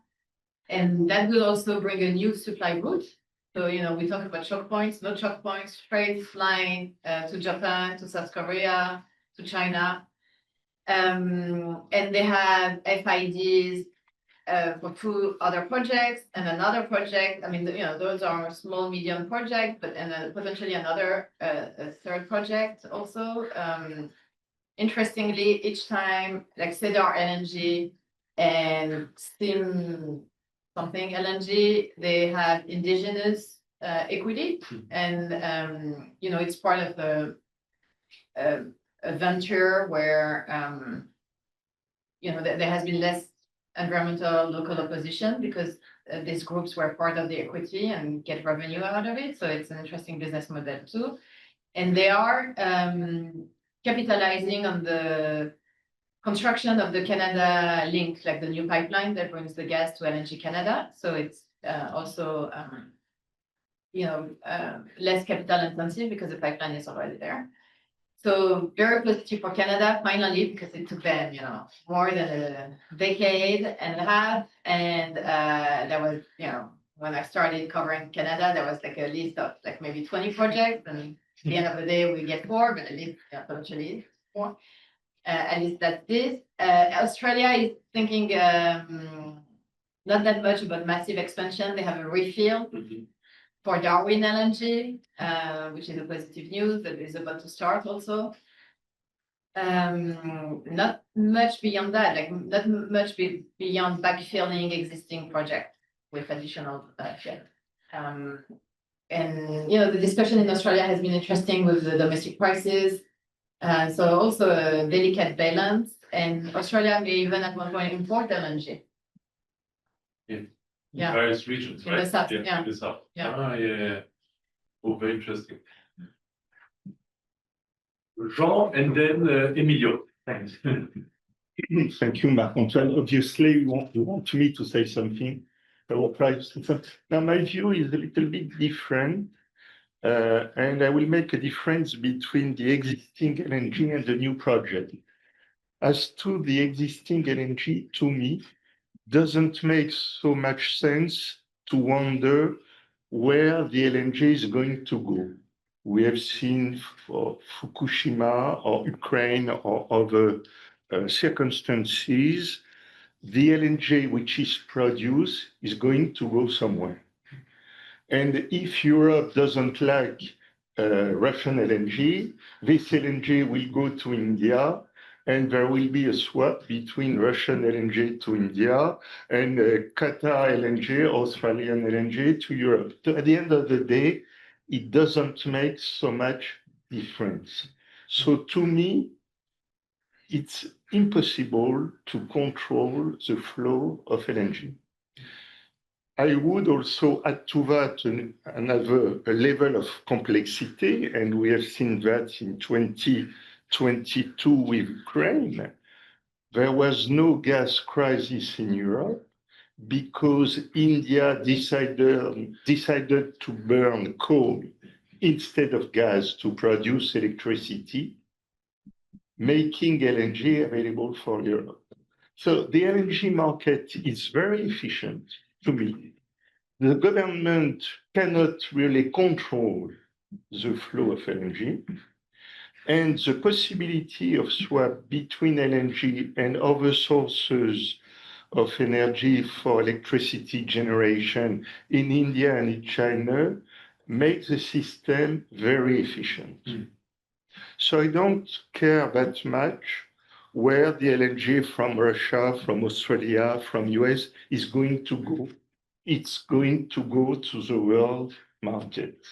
And that will also bring a new supply route. So, we talk about choke points, no choke points, straight flying to Japan, to South Korea, to China. And they have FIDs for 2 other projects and another project. I mean, those are small, medium projects, but and potentially another a third project also. Interestingly, each time, like Cedar LNG and Steam something LNG, they have indigenous equity, and it's part of a venture where there has been less environmental local opposition because these groups were part of the equity and get revenue out of it. So it's an interesting business model too. And they are capitalizing on the construction of the Canada link, like the new pipeline that brings the gas to LNG Canada. So it's also less capital intensive because the pipeline is already there. So very positive for Canada, finally, because it took them, more than a decade and a half. And that was, when I started covering Canada, there was like a list of like maybe 20 projects. And at the end of the day, we get 4, but at least potentially 4. At least that's this. Australia is thinking not that much about massive expansion. They have a refill for Darwin LNG, which is a positive news that is about to start also. Not much beyond that, like not much beyond backfilling existing projects with additional fuel. And the discussion in Australia has been interesting with the domestic prices. So also a delicate balance, and Australia may even at one point import LNG. Yeah. Various regions, right? In the south, In the south. Yeah. Yeah. Oh, very interesting. Jean, and then Emilio. Thanks. Thank you, Marc-Antoine. Obviously, you want me to say something. I will try to say something. Now, my view is a little bit different, and I will make a difference between the existing LNG and the new project. As to the existing LNG, to me, doesn't make so much sense to wonder where the LNG is going to go. We have seen for Fukushima or Ukraine or other circumstances, the LNG which is produced is going to go somewhere. And if Europe doesn't like Russian LNG, this LNG will go to India, and there will be a swap between Russian LNG to India and Qatar LNG, Australian LNG to Europe. So at the end of the day, it doesn't make so much difference. So to me, it's impossible to control the flow of LNG. I would also add to that another level of complexity, and we have seen that in 2022 with Ukraine. There was no gas crisis in Europe because India decided to burn coal instead of gas to produce electricity. making LNG available for Europe. So the LNG market is very efficient to me. The government cannot really control the flow of LNG. And the possibility of swap between LNG and other sources of energy for electricity generation in India and in China makes the system very efficient. So I don't care that much where the LNG from Russia, from Australia, from US is going to go. It's going to go to the world market.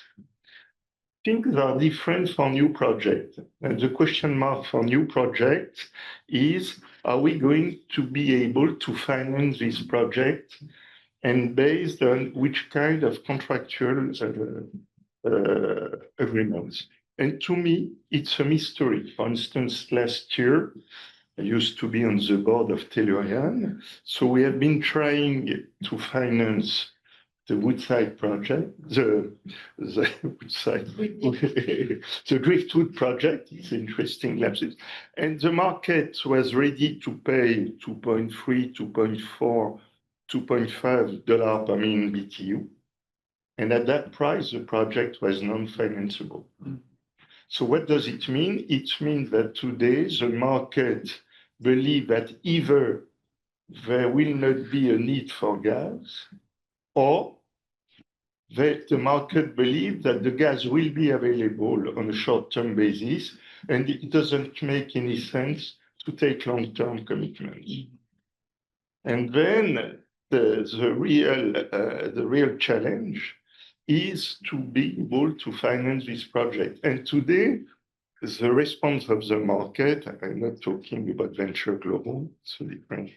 Things are different for new projects. And the question mark for new projects is, are we going to be able to finance this project, and based on which kind of contractual agreements? And to me, it's a mystery. For instance, last year, I used to be on the board of Tellurian. So we have been trying to finance the Woodside project, the Woodside, the Driftwood project. It's interesting lapses. And the market was ready to pay 2.3, 2.4, $2.5 per million BTU. And at that price, the project was non-financeable. So what does it mean? It means that today the market believes that either there will not be a need for gas, or that the market believes that the gas will be available on a short-term basis, and it doesn't make any sense to take long-term commitments. And then the real challenge is to be able to finance this project. And today, the response of the market, I'm not talking about Venture Global, it's a different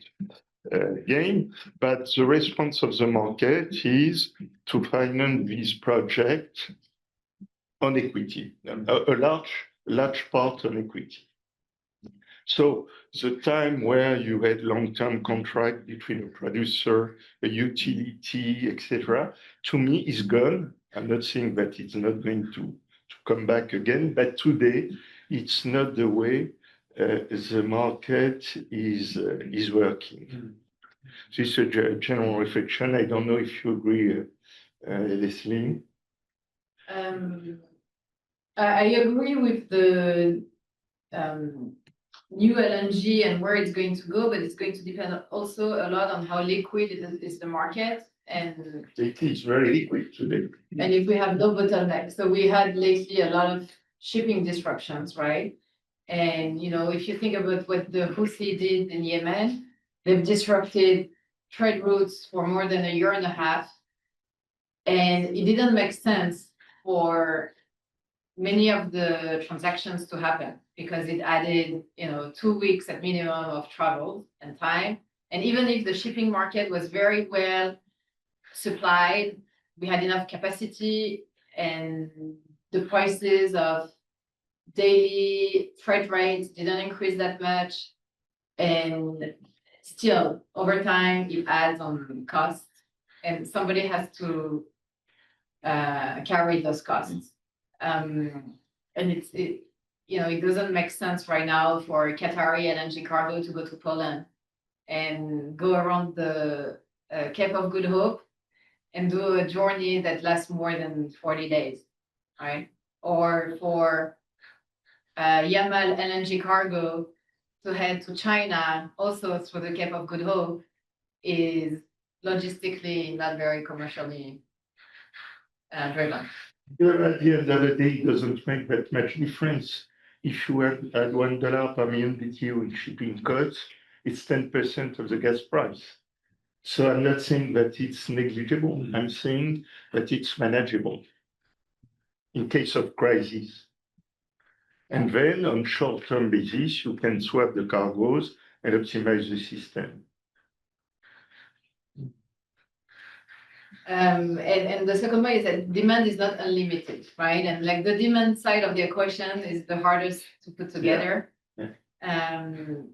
game, but the response of the market is to finance this project on equity, a large part on equity. So the time where you had long-term contract between a producer, a utility, etc., to me is gone. I'm not saying that it's not going to come back again, but today it's not the way the market is working. This is a general reflection. I don't know if you agree, Leslie. I agree with the new LNG and where it's going to go, but it's going to depend also a lot on how liquid is the market. And it is very liquid today. And if we have no bottleneck. So we had lately a lot of shipping disruptions, right? And if you think about what the Houthi did in Yemen, they've disrupted trade routes for more than a year and a half. And it didn't make sense for many of the transactions to happen because it added, 2 weeks at minimum of travel and time. And even if the shipping market was very well supplied, we had enough capacity, and the prices of daily freight rates didn't increase that much. And still, over time, it adds on costs, and somebody has to carry those costs. And it doesn't make sense right now for Qatari LNG cargo to go to Poland and go around the Cape of Good Hope and do a journey that lasts more than 40 days, right? Or for Yamal LNG cargo to head to China, also through the Cape of Good Hope, is logistically not very commercially driven. At the end of the day, it doesn't make that much difference. If you add $1 per million BTU in shipping costs, it's 10% of the gas price. So I'm not saying that it's negligible. I'm saying that it's manageable in case of crisis. And then on short-term basis, you can swap the cargoes and optimize the system. And the second one is that demand is not unlimited, right? And like the demand side of the equation is the hardest to put together. Yeah.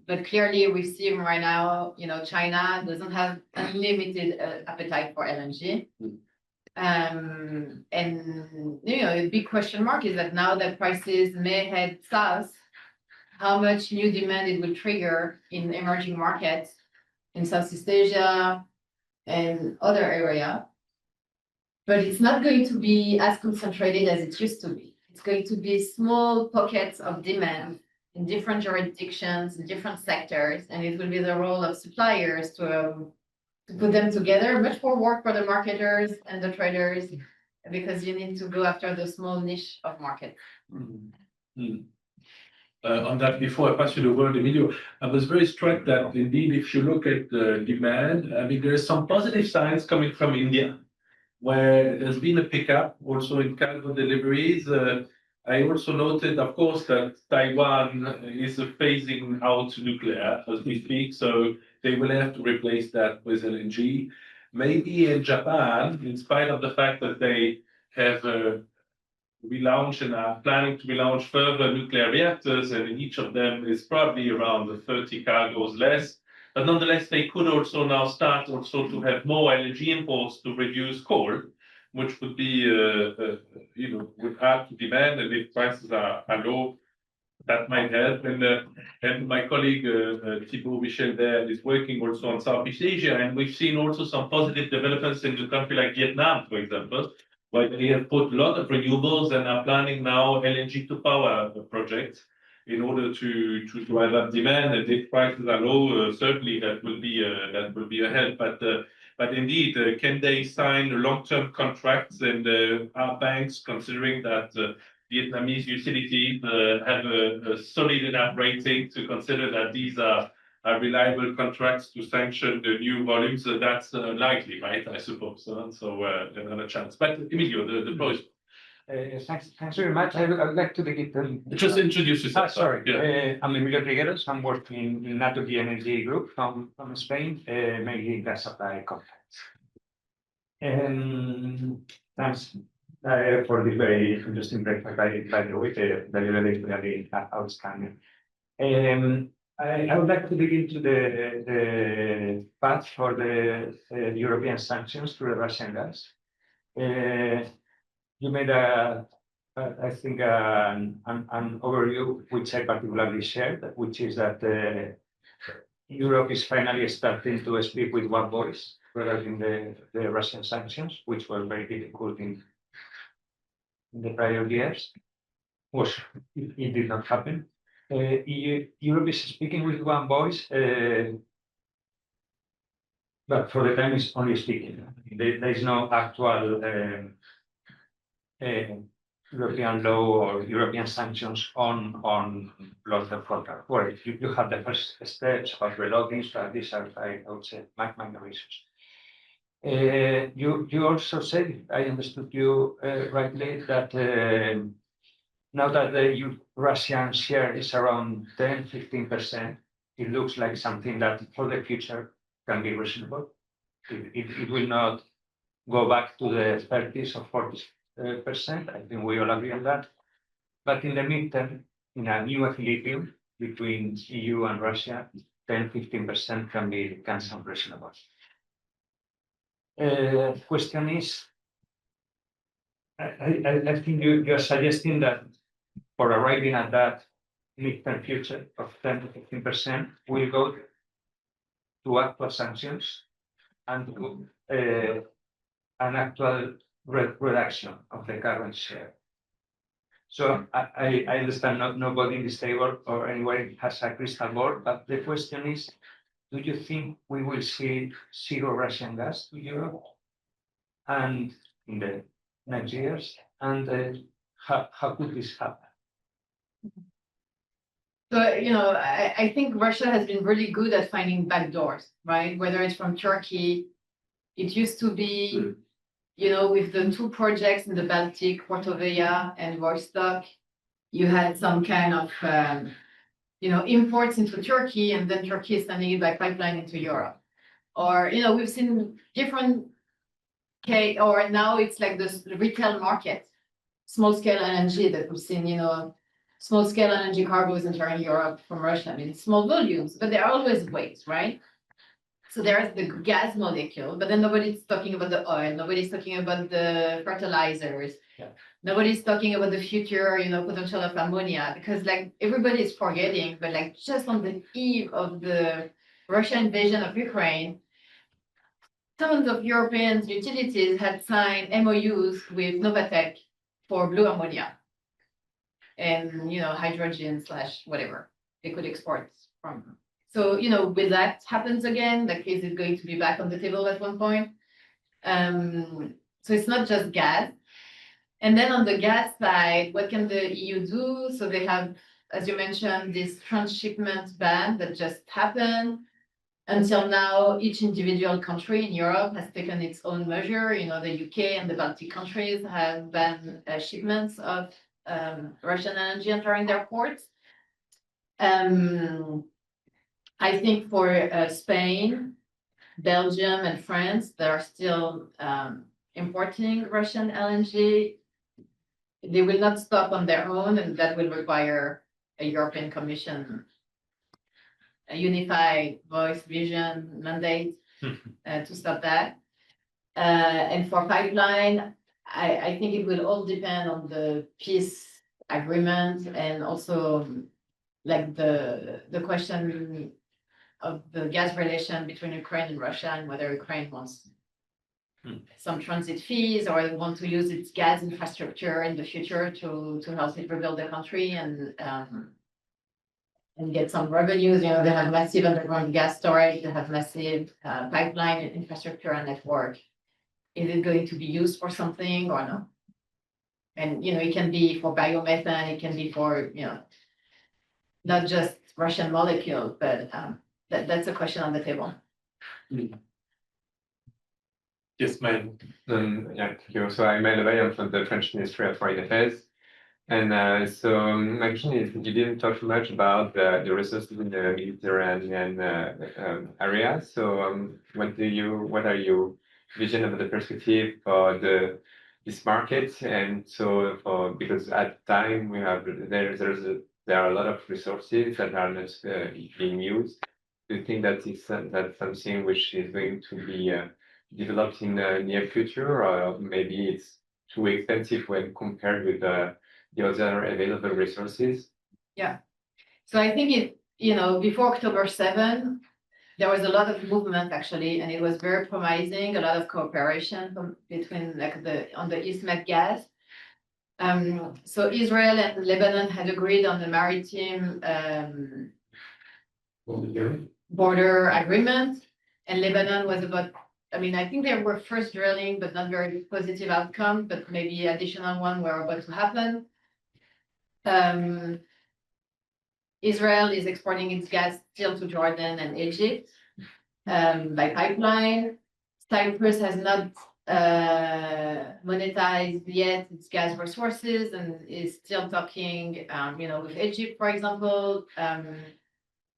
But clearly we see right now, China doesn't have unlimited appetite for LNG. And a big question mark is that now that prices may head south, how much new demand it will trigger in emerging markets in Southeast Asia and other area. But it's not going to be as concentrated as it used to be. It's going to be small pockets of demand in different jurisdictions, in different sectors, and it will be the role of suppliers to put them together. Much more work for the marketers and the traders, because you need to go after the small niche of market. On that, before I pass you the word, Emilio, I was very struck that indeed, if you look at the demand, I mean, there is some positive signs coming from India, where there's been a pickup also in cargo deliveries. I also noted, of course, that Taiwan is phasing out nuclear as we speak, so they will have to replace that with LNG. Maybe in Japan, in spite of the fact that they have relaunch and are planning to relaunch further nuclear reactors, and each of them is probably around 30 cargoes less. But nonetheless, they could also now start also to have more LNG imports to reduce coal, which would be, would add to demand, and if prices are low, that might help. And my colleague Thibault Michel there is working also on Southeast Asia, and we've seen also some positive developments in a country like Vietnam, for example, where they have put a lot of renewables and are planning now LNG to power projects in order to drive up demand. And if prices are low, certainly that will be a help. But indeed, can they sign long-term contracts? And are banks considering that Vietnamese utilities have a solid enough rating to consider that these are reliable contracts to sanction the new volumes? That's likely, right? I suppose. So another chance. But Emilio, the floor is. Thanks very much. I would like to begin. Just introduce yourself. Sorry. Yeah. I'm Emilio Trigueros. I'm working in NATO LNG group from Spain, mainly in gas supply contracts. Thanks for this very interesting breakfast. By the way, the delivery is really outstanding. I would like to begin to the path for the European sanctions to the Russian gas. You made I think, an overview, which I particularly shared, which is that Europe is finally starting to speak with one voice regarding the Russian sanctions, which were very difficult in the prior years. It did not happen. Europe is speaking with one voice, but for the time it's only speaking. There is no actual European law or European sanctions on long-term contract. Well, you have the first steps of reloading, but these are, I would say, minor issues. You also said, I understood you rightly, that now that the Russian share is around 10-15%, it looks like something that for the future can be reasonable. It will not go back to the 30s or 40%. I think we all agree on that. But in the midterm, in a new equilibrium between EU and Russia, 10-15% can sound reasonable. Question is, I think you are suggesting that for arriving at that midterm future of 10-15%, we'll go to actual sanctions and to an actual reduction of the current share. So I understand nobody in this table or anywhere has a crystal ball, but the question is, do you think we will see zero Russian gas to Europe and in the next years? And how could this happen? So, I think Russia has been really good at finding backdoors, right? Whether it's from Turkey, it used to be, with the two projects in the Baltic, Portovaya and Vostok, you had some kind of, imports into Turkey, and then Turkey is sending it by pipeline into Europe. Or, we've seen different or now it's like this retail market, small scale LNG that we've seen, small scale LNG cargoes entering Europe from Russia. I mean, small volumes, but there are always ways, right? So there's the gas molecule, but then nobody's talking about the oil, nobody's talking about the fertilizers, Nobody's talking about the future, potential of ammonia, because like everybody is forgetting, but like just on the eve of the Russian invasion of Ukraine, tons of European utilities had signed MOUs with Novatec for blue ammonia and, hydrogen slash whatever they could export from. So, when that happens again, like, is it going to be back on the table at one point? So it's not just gas. And then on the gas side, what can the EU do? So they have, as you mentioned, this transshipment ban that just happened. Until now, each individual country in Europe has taken its own measure. The UK and the Baltic countries have banned shipments of Russian LNG entering their ports. I think for Spain, Belgium, and France, they are still importing Russian LNG. They will not stop on their own, and that will require a European Commission, a unified voice, vision, mandate to stop that. And for pipeline, I think it will all depend on the peace agreement and also like the question of the gas relation between Ukraine and Russia and whether Ukraine wants some transit fees or want to use its gas infrastructure in the future to help it rebuild the country and get some revenues. They have massive underground gas storage, they have massive pipeline infrastructure and network. Is it going to be used for something or no? And, it can be for biomethane, it can be for, not just Russian molecules, but that's a question on the table. Yes, ma'am. Yeah, thank you. So I'm Eyl-Mazzega from the French Ministry of Foreign Affairs. And so my question is, you didn't talk much about the resources in the Mediterranean area. So what are your vision of the perspective for this market? And so because at the time we have there are a lot of resources that are not being used. Do you think that that's something which is going to be developed in the near future, or maybe it's too expensive when compared with the other available resources? Yeah. So I think before October 7, there was a lot of movement actually, and it was very promising, a lot of cooperation between on the East Med gas. So Israel and Lebanon had agreed on the maritime border agreement, and Lebanon was about, I think they were first drilling, but not very positive outcome, but maybe additional one were about to happen. Israel is exporting its gas still to Jordan and Egypt by pipeline. Cyprus has not monetized yet its gas resources and is still talking, with Egypt, for example.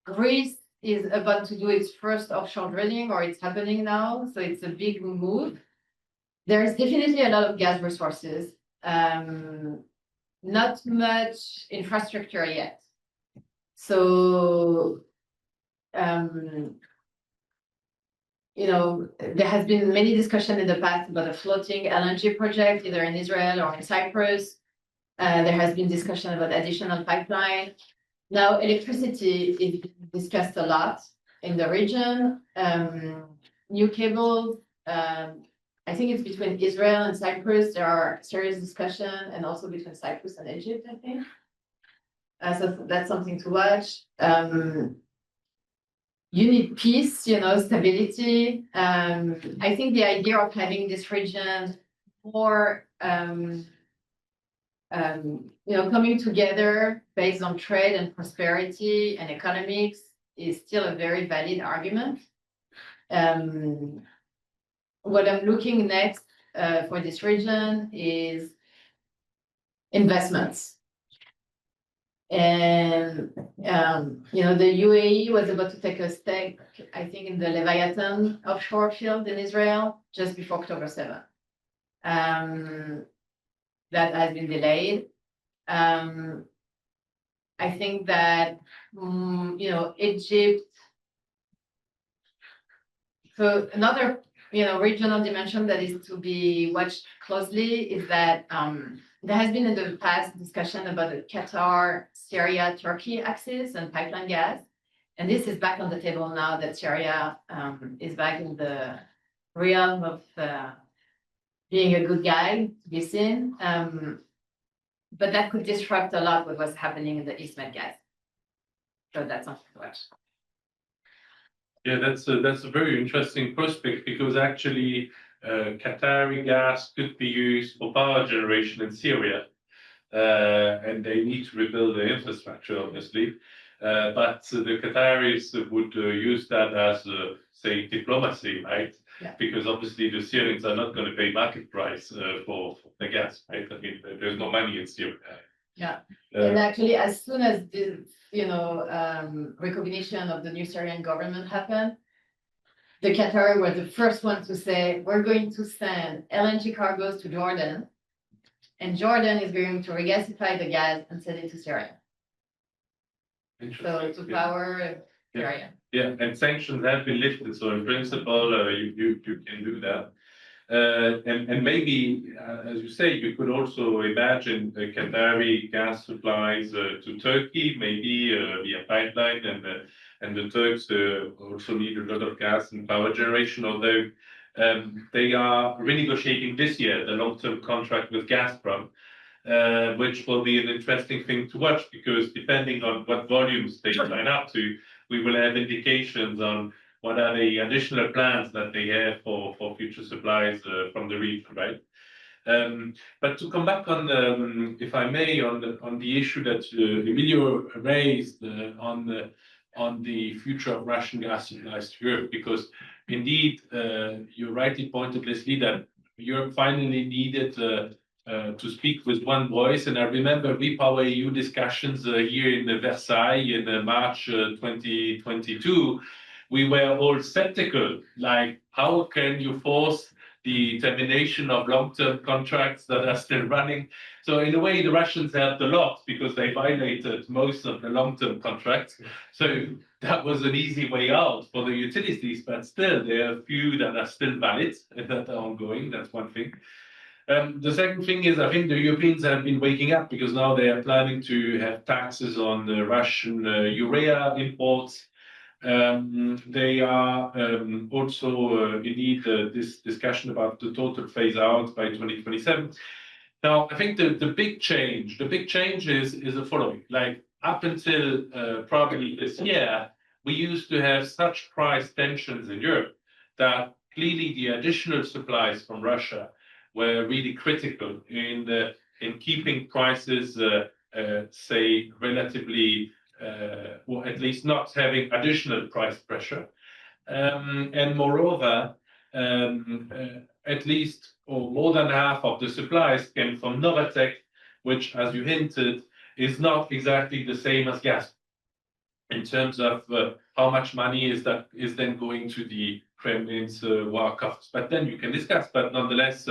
Greece is about to do its first offshore drilling, or it's happening now, so it's a big move. There is definitely a lot of gas resources, not much infrastructure yet. So, there has been many discussions in the past about a floating LNG project, either in Israel or in Cyprus. There has been discussion about additional pipeline. Now, electricity is discussed a lot in the region. New cables, I think it's between Israel and Cyprus. There are serious discussion, and also between Cyprus and Egypt, I think. So that's something to watch. You need peace, stability. I think the idea of having this region more, coming together based on trade and prosperity and economics is still a very valid argument. What I'm looking next for this region is investments. And, the UAE was about to take a stake, I think, in the Leviation offshore field in Israel just before October 7. That has been delayed. I think that, Egypt. So another regional dimension that is to be watched closely is that there has been in the past discussion about the Qatar, Syria, Turkey axis and pipeline gas. And this is back on the table now that Syria is back in the realm of being a good guy to be seen. But that could disrupt a lot with what's happening in the East Med gas. So that's something to watch. Yeah, that's a very interesting prospect because actually Qatari gas could be used for power generation in Syria. And they need to rebuild the infrastructure, obviously. But the Qataris would use that as, say, diplomacy, right? Yeah. Because obviously the Syrians are not going to pay market price for the gas, right? I mean, there's no money in Syria. Yeah. And actually, as soon as this, recognition of the new Syrian government happened, the Qatari were the first one to say, we're going to send LNG cargoes to Jordan, and Jordan is going to regasify the gas and send it to Syria. So Interesting. to power Syria. Yeah, and sanctions have been lifted, so in principle, you can do that. And maybe, as you say, you could also imagine the Qatari gas supplies to Turkey, maybe via pipeline, and the Turks also need a lot of gas and power generation, although they are renegotiating this year the long-term contract with Gazprom, which will be an interesting thing to watch because depending on what volumes they sign up to, we will have indications on what are the additional plans that they have for future supplies from the region, right? But to come back on, if I may, on the issue that Emilio raised on the future of Russian gas supplies to Europe, because indeed you rightly pointed, Leslie, that Europe finally needed to speak with one voice. And I remember Repower EU discussions here in Versailles in March 2022. We were all skeptical, like how can you force the termination of long-term contracts that are still running? So in a way, the Russians helped a lot because they violated most of the long-term contracts. So that was an easy way out for the utilities, but still there are a few that are still valid and that are ongoing. That's one thing. The second thing is, I think the Europeans have been waking up because now they are planning to have taxes on the Russian urea imports. They are also indeed this discussion about the total phase out by 2027. Now, I think the big change is the following. Like up until probably this year, we used to have such price tensions in Europe that clearly the additional supplies from Russia were really critical in keeping prices, say, relatively, or at least not having additional price pressure. And moreover, at least or more than half of the supplies came from Novatek, which, as you hinted, is not exactly the same as gas in terms of how much money is then going to the Kremlin's war coffers. But then you can discuss. But nonetheless,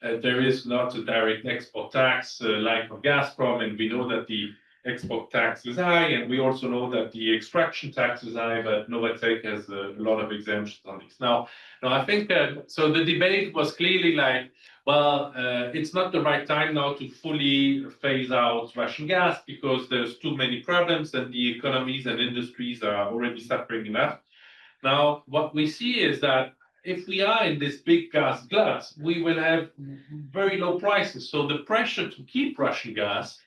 there is not a direct export tax like on Gazprom, and we know that the export tax is high, and we also know that the extraction tax is high, but Novatek has a lot of exemptions on these. Now I think so the debate was clearly like, well, it's not the right time now to fully phase out Russian gas because there's too many problems and the economies and industries are already suffering enough. Now, what we see is that if we are in this big gas glut, we will have very low prices. So the pressure to keep Russian gas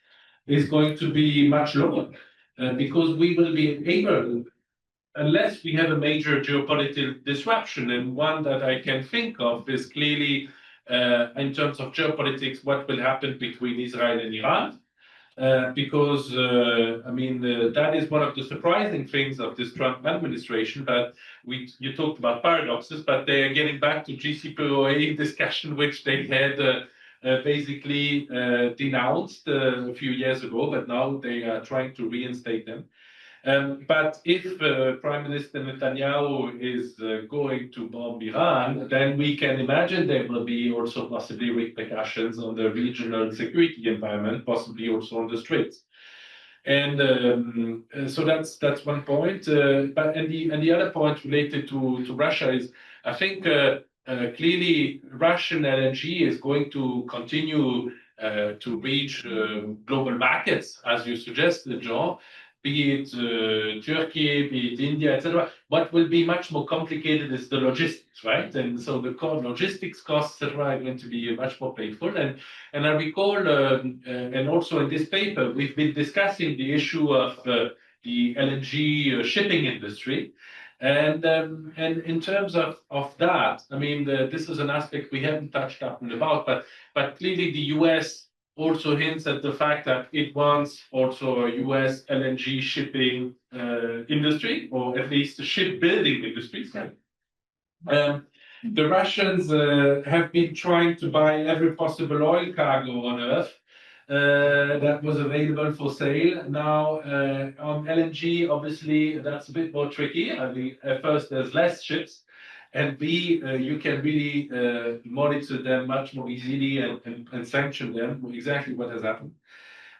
is going to be much lower because we will be able, unless we have a major geopolitical disruption, and one that I can think of is clearly in terms of geopolitics, what will happen between Israel and Iran. Because that is one of the surprising things of this Trump administration. But you talked about paradoxes, but they are getting back to JCPOA discussion, which they had basically denounced a few years ago, but now they are trying to reinstate them. But if Prime Minister Netanyahu is going to bomb Iran, then we can imagine there will be also possibly repercussions on the regional security environment, possibly also on the Straits. And so that's one point. But the other point related to Russia is, I think clearly Russian LNG is going to continue to reach global markets, as you suggested, Jean, be it Turkey, be it India, etc. What will be much more complicated is the logistics, right? And so the core logistics costs, etc., are going to be much more painful. And I recall, and also in this paper, we've been discussing the issue of the LNG shipping industry. And in terms of that, I mean, this is an aspect we haven't touched up about, but clearly the US also hints at the fact that it wants also a US LNG shipping industry, or at least a shipbuilding industry. Sorry. The Russians have been trying to buy every possible oil cargo on Earth that was available for sale. Now, on LNG, obviously, that's a bit more tricky. I mean, at first, there's less ships, and B, you can really monitor them much more easily and sanction them, exactly what has happened.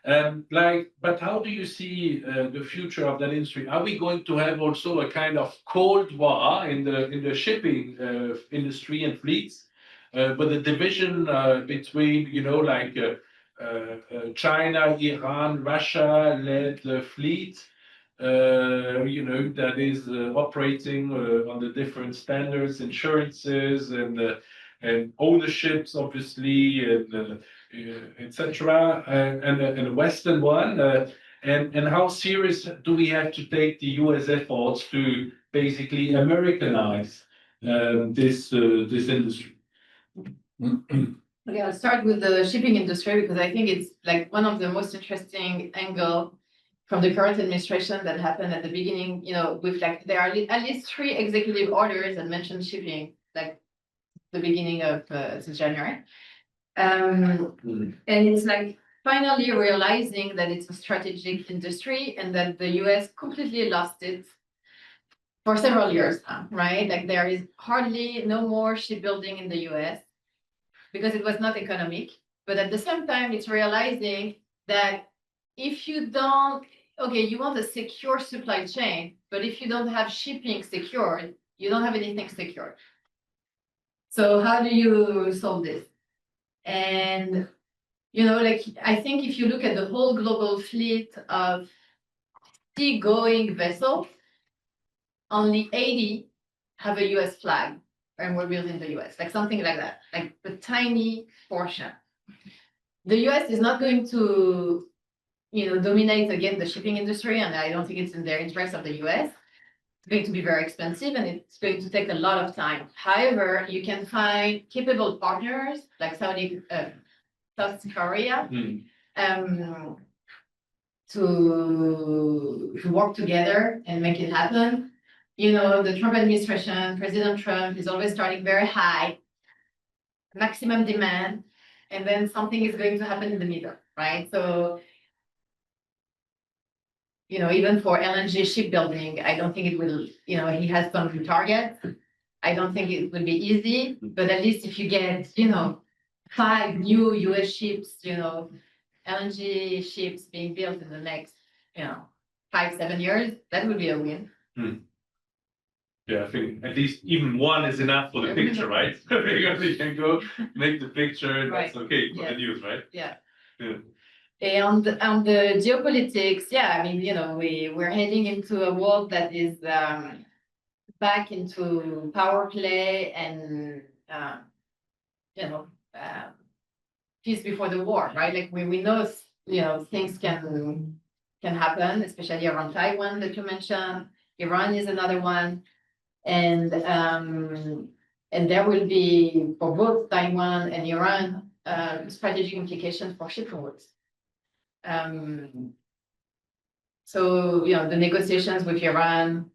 But how do you see the future of that industry? Are we going to have also a kind of cold war in the shipping industry and fleets, with a division between, you know, like China, Iran, Russia-led fleet, you know, that is operating on the different standards, insurances, and ownerships, obviously, and etc. And a Western one. And how serious do we have to take the US efforts to basically Americanize this industry? Okay, I'll start with the shipping industry because I think it's like one of the most interesting angle from the current administration that happened at the beginning. You know, with like there are at least 3 executive orders that mention shipping, like the beginning of since January. And it's like finally realizing that it's a strategic industry and that the US completely lost it for several years now, right? Like there is hardly no more shipbuilding in the US because it was not economic. But at the same time, it's realizing that if you don't, okay, you want a secure supply chain, but if you don't have shipping secured, you don't have anything secured. So how do you solve this? And, you know, like, I think if you look at the whole global fleet of seagoing vessels, only 80 have a US flag and were built in the US, like something like that, like a tiny portion. The US is not going to, you know, dominate again the shipping industry, and I don't think it's in their interest of the US. It's going to be very expensive and it's going to take a lot of time. However, you can find capable partners like South Korea to work together and make it happen. You know, the Trump administration, President Trump is always starting very high, maximum demand, and then something is going to happen in the middle, right? So, you know, even for LNG shipbuilding, I don't think it will, you know, he has some targets. I don't think it will be easy, but at least if you get, you know, 5 new US ships, you know, LNG ships being built in the next, you know, 5-7 years, that would be a win. Yeah, I think at least even one is enough for the picture, right? Because you can go make the picture, and that's okay for the news, right? Yeah. Yeah. And on the geopolitics, yeah, I mean, you know, we're heading into a world that is back into power play and, you know, peace before the war, right? Like we know, you know, things can happen, especially around Taiwan that you mentioned. Iran is another one. And there will be, for both Taiwan and Iran, strategic implications for shipping routes. So, you know, the negotiations with Iran,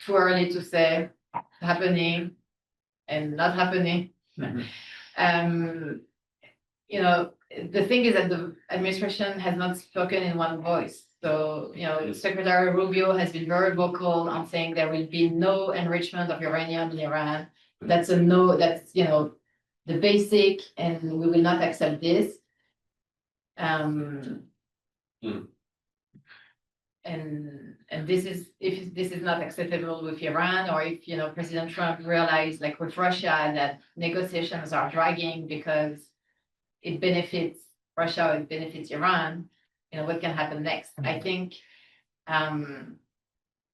too early to say, happening and not happening. You know, the thing is that the administration has not spoken in one voice. So, you know, Secretary Rubio has been very vocal on saying there will be no enrichment of uranium in Iran. That's a no, that's, you know, the basic, and we will not accept this. And this is, if this is not acceptable with Iran, or if, President Trump realized, like with Russia, that negotiations are dragging because it benefits Russia, or it benefits Iran, what can happen next? I think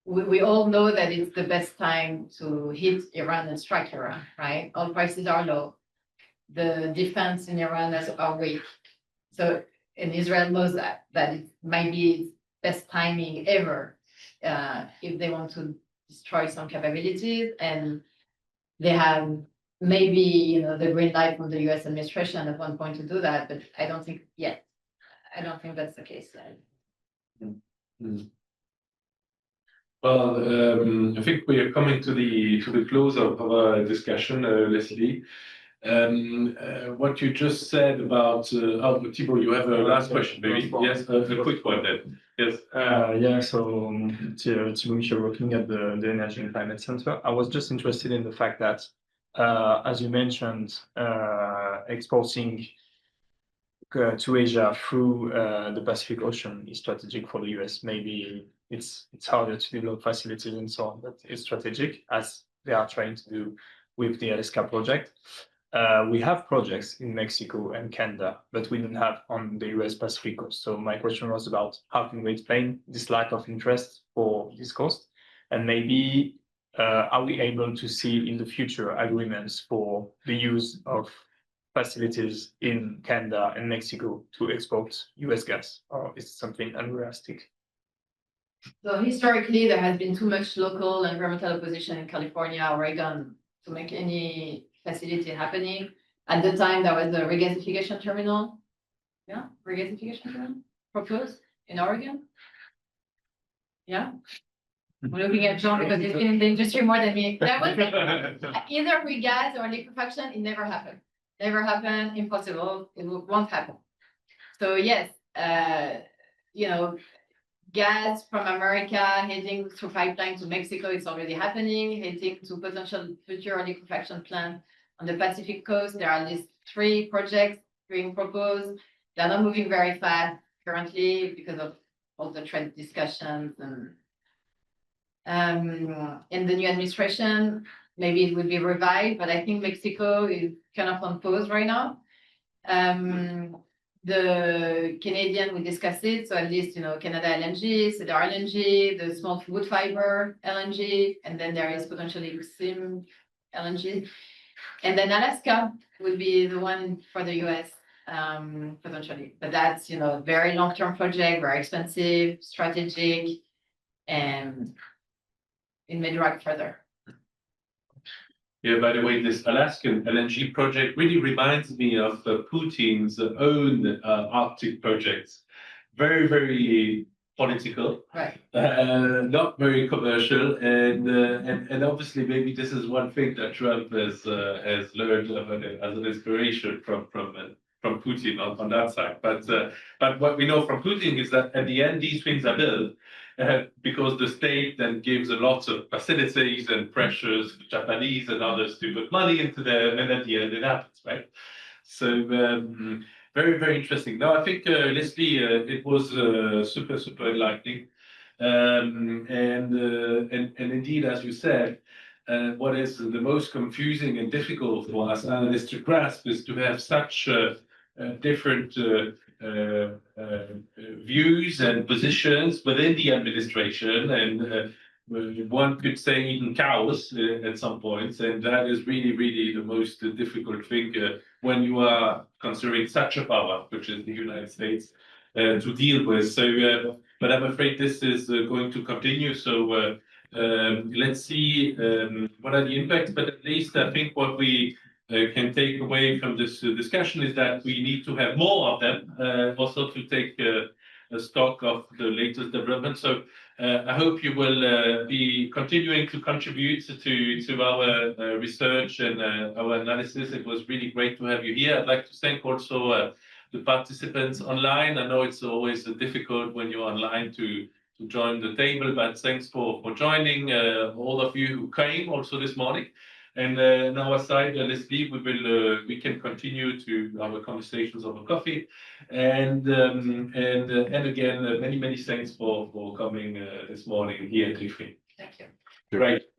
we all know that it's the best time to hit Iran and strike Iran, right? Oil prices are low. The defense in Iran are weak. So, and Israel knows that it might be its best timing ever if they want to destroy some capabilities, and they have maybe, the green light from the US administration at one point to do that, but I don't think yet. I don't think that's the case yet. Well, I think we are coming to the close of our discussion, Leslie. What you just said about Thibault, you have a last question, maybe? Yes, a quick one then. Yes. Yeah, so Thibault, you're working at the Energy and Climate Center. I was just interested in the fact that, as you mentioned, exporting to Asia through the Pacific Ocean is strategic for the US. Maybe it's harder to develop facilities and so on, but it's strategic, as they are trying to do with the Alaska project. We have projects in Mexico and Canada, but we don't have on the US Pacific coast. So my question was about how can we explain this lack of interest for this coast? And maybe are we able to see in the future agreements for the use of facilities in Canada and Mexico to export US gas, or is it something unrealistic? So historically, there has been too much local environmental opposition in California, Oregon, to make any facility happening. At the time, there was a regasification terminal. Yeah, regasification terminal proposed in Oregon. Yeah. We're looking at John because he's been in the industry more than me. That was either regas or liquefaction. It never happened. Never happened. Impossible. It won't happen. So yes, gas from America heading through pipeline to Mexico, it's already happening. Heading to potential future liquefaction plant on the Pacific coast. There are at least 3 projects being proposed. They're not moving very fast currently because of all the trade discussions, and in the new administration, maybe it would be revived, but I think Mexico is kind of on pause right now. The Canadian, we discussed it, so at least, Canada LNG, so the LNG, the small wood fiber LNG, and then there is potentially SIM LNG. And then Alaska would be the one for the US, potentially. But that's, very long-term project, very expensive, strategic, and it may drag further. Yeah, by the way, this Alaskan LNG project really reminds me of Putin's own Arctic projects. Very, very political, Right. not very commercial, and obviously maybe this is one thing that Trump has learned as an inspiration from Putin on that side. But what we know from Putin is that at the end these things are built. Because the state then gives a lot of facilities and pressures to Japanese and others to put money into them, and at the end it happens, right? So very, very interesting. No, I think Leslie, it was super enlightening, and indeed, as you said, what is the most confusing and difficult for us analysts to grasp is to have such different views and positions within the administration, and one could say even chaos at some points, and that is really the most difficult thing when you are considering such a power, which is the United States, to deal with. So, but I'm afraid this is going to continue. So let's see what are the impacts. But at least I think what we can take away from this discussion is that we need to have more of them, also to take a stock of the latest developments. So I hope you will be continuing to contribute to our research and our analysis. It was really great to have you here. I'd like to thank also the participants online. I know it's always difficult when you're online to join the table, but thanks for joining all of you who came also this morning. And on our side, Leslie, we can continue to our conversations over coffee. And again, many thanks for coming this morning here at Ifri. Thank you. Great.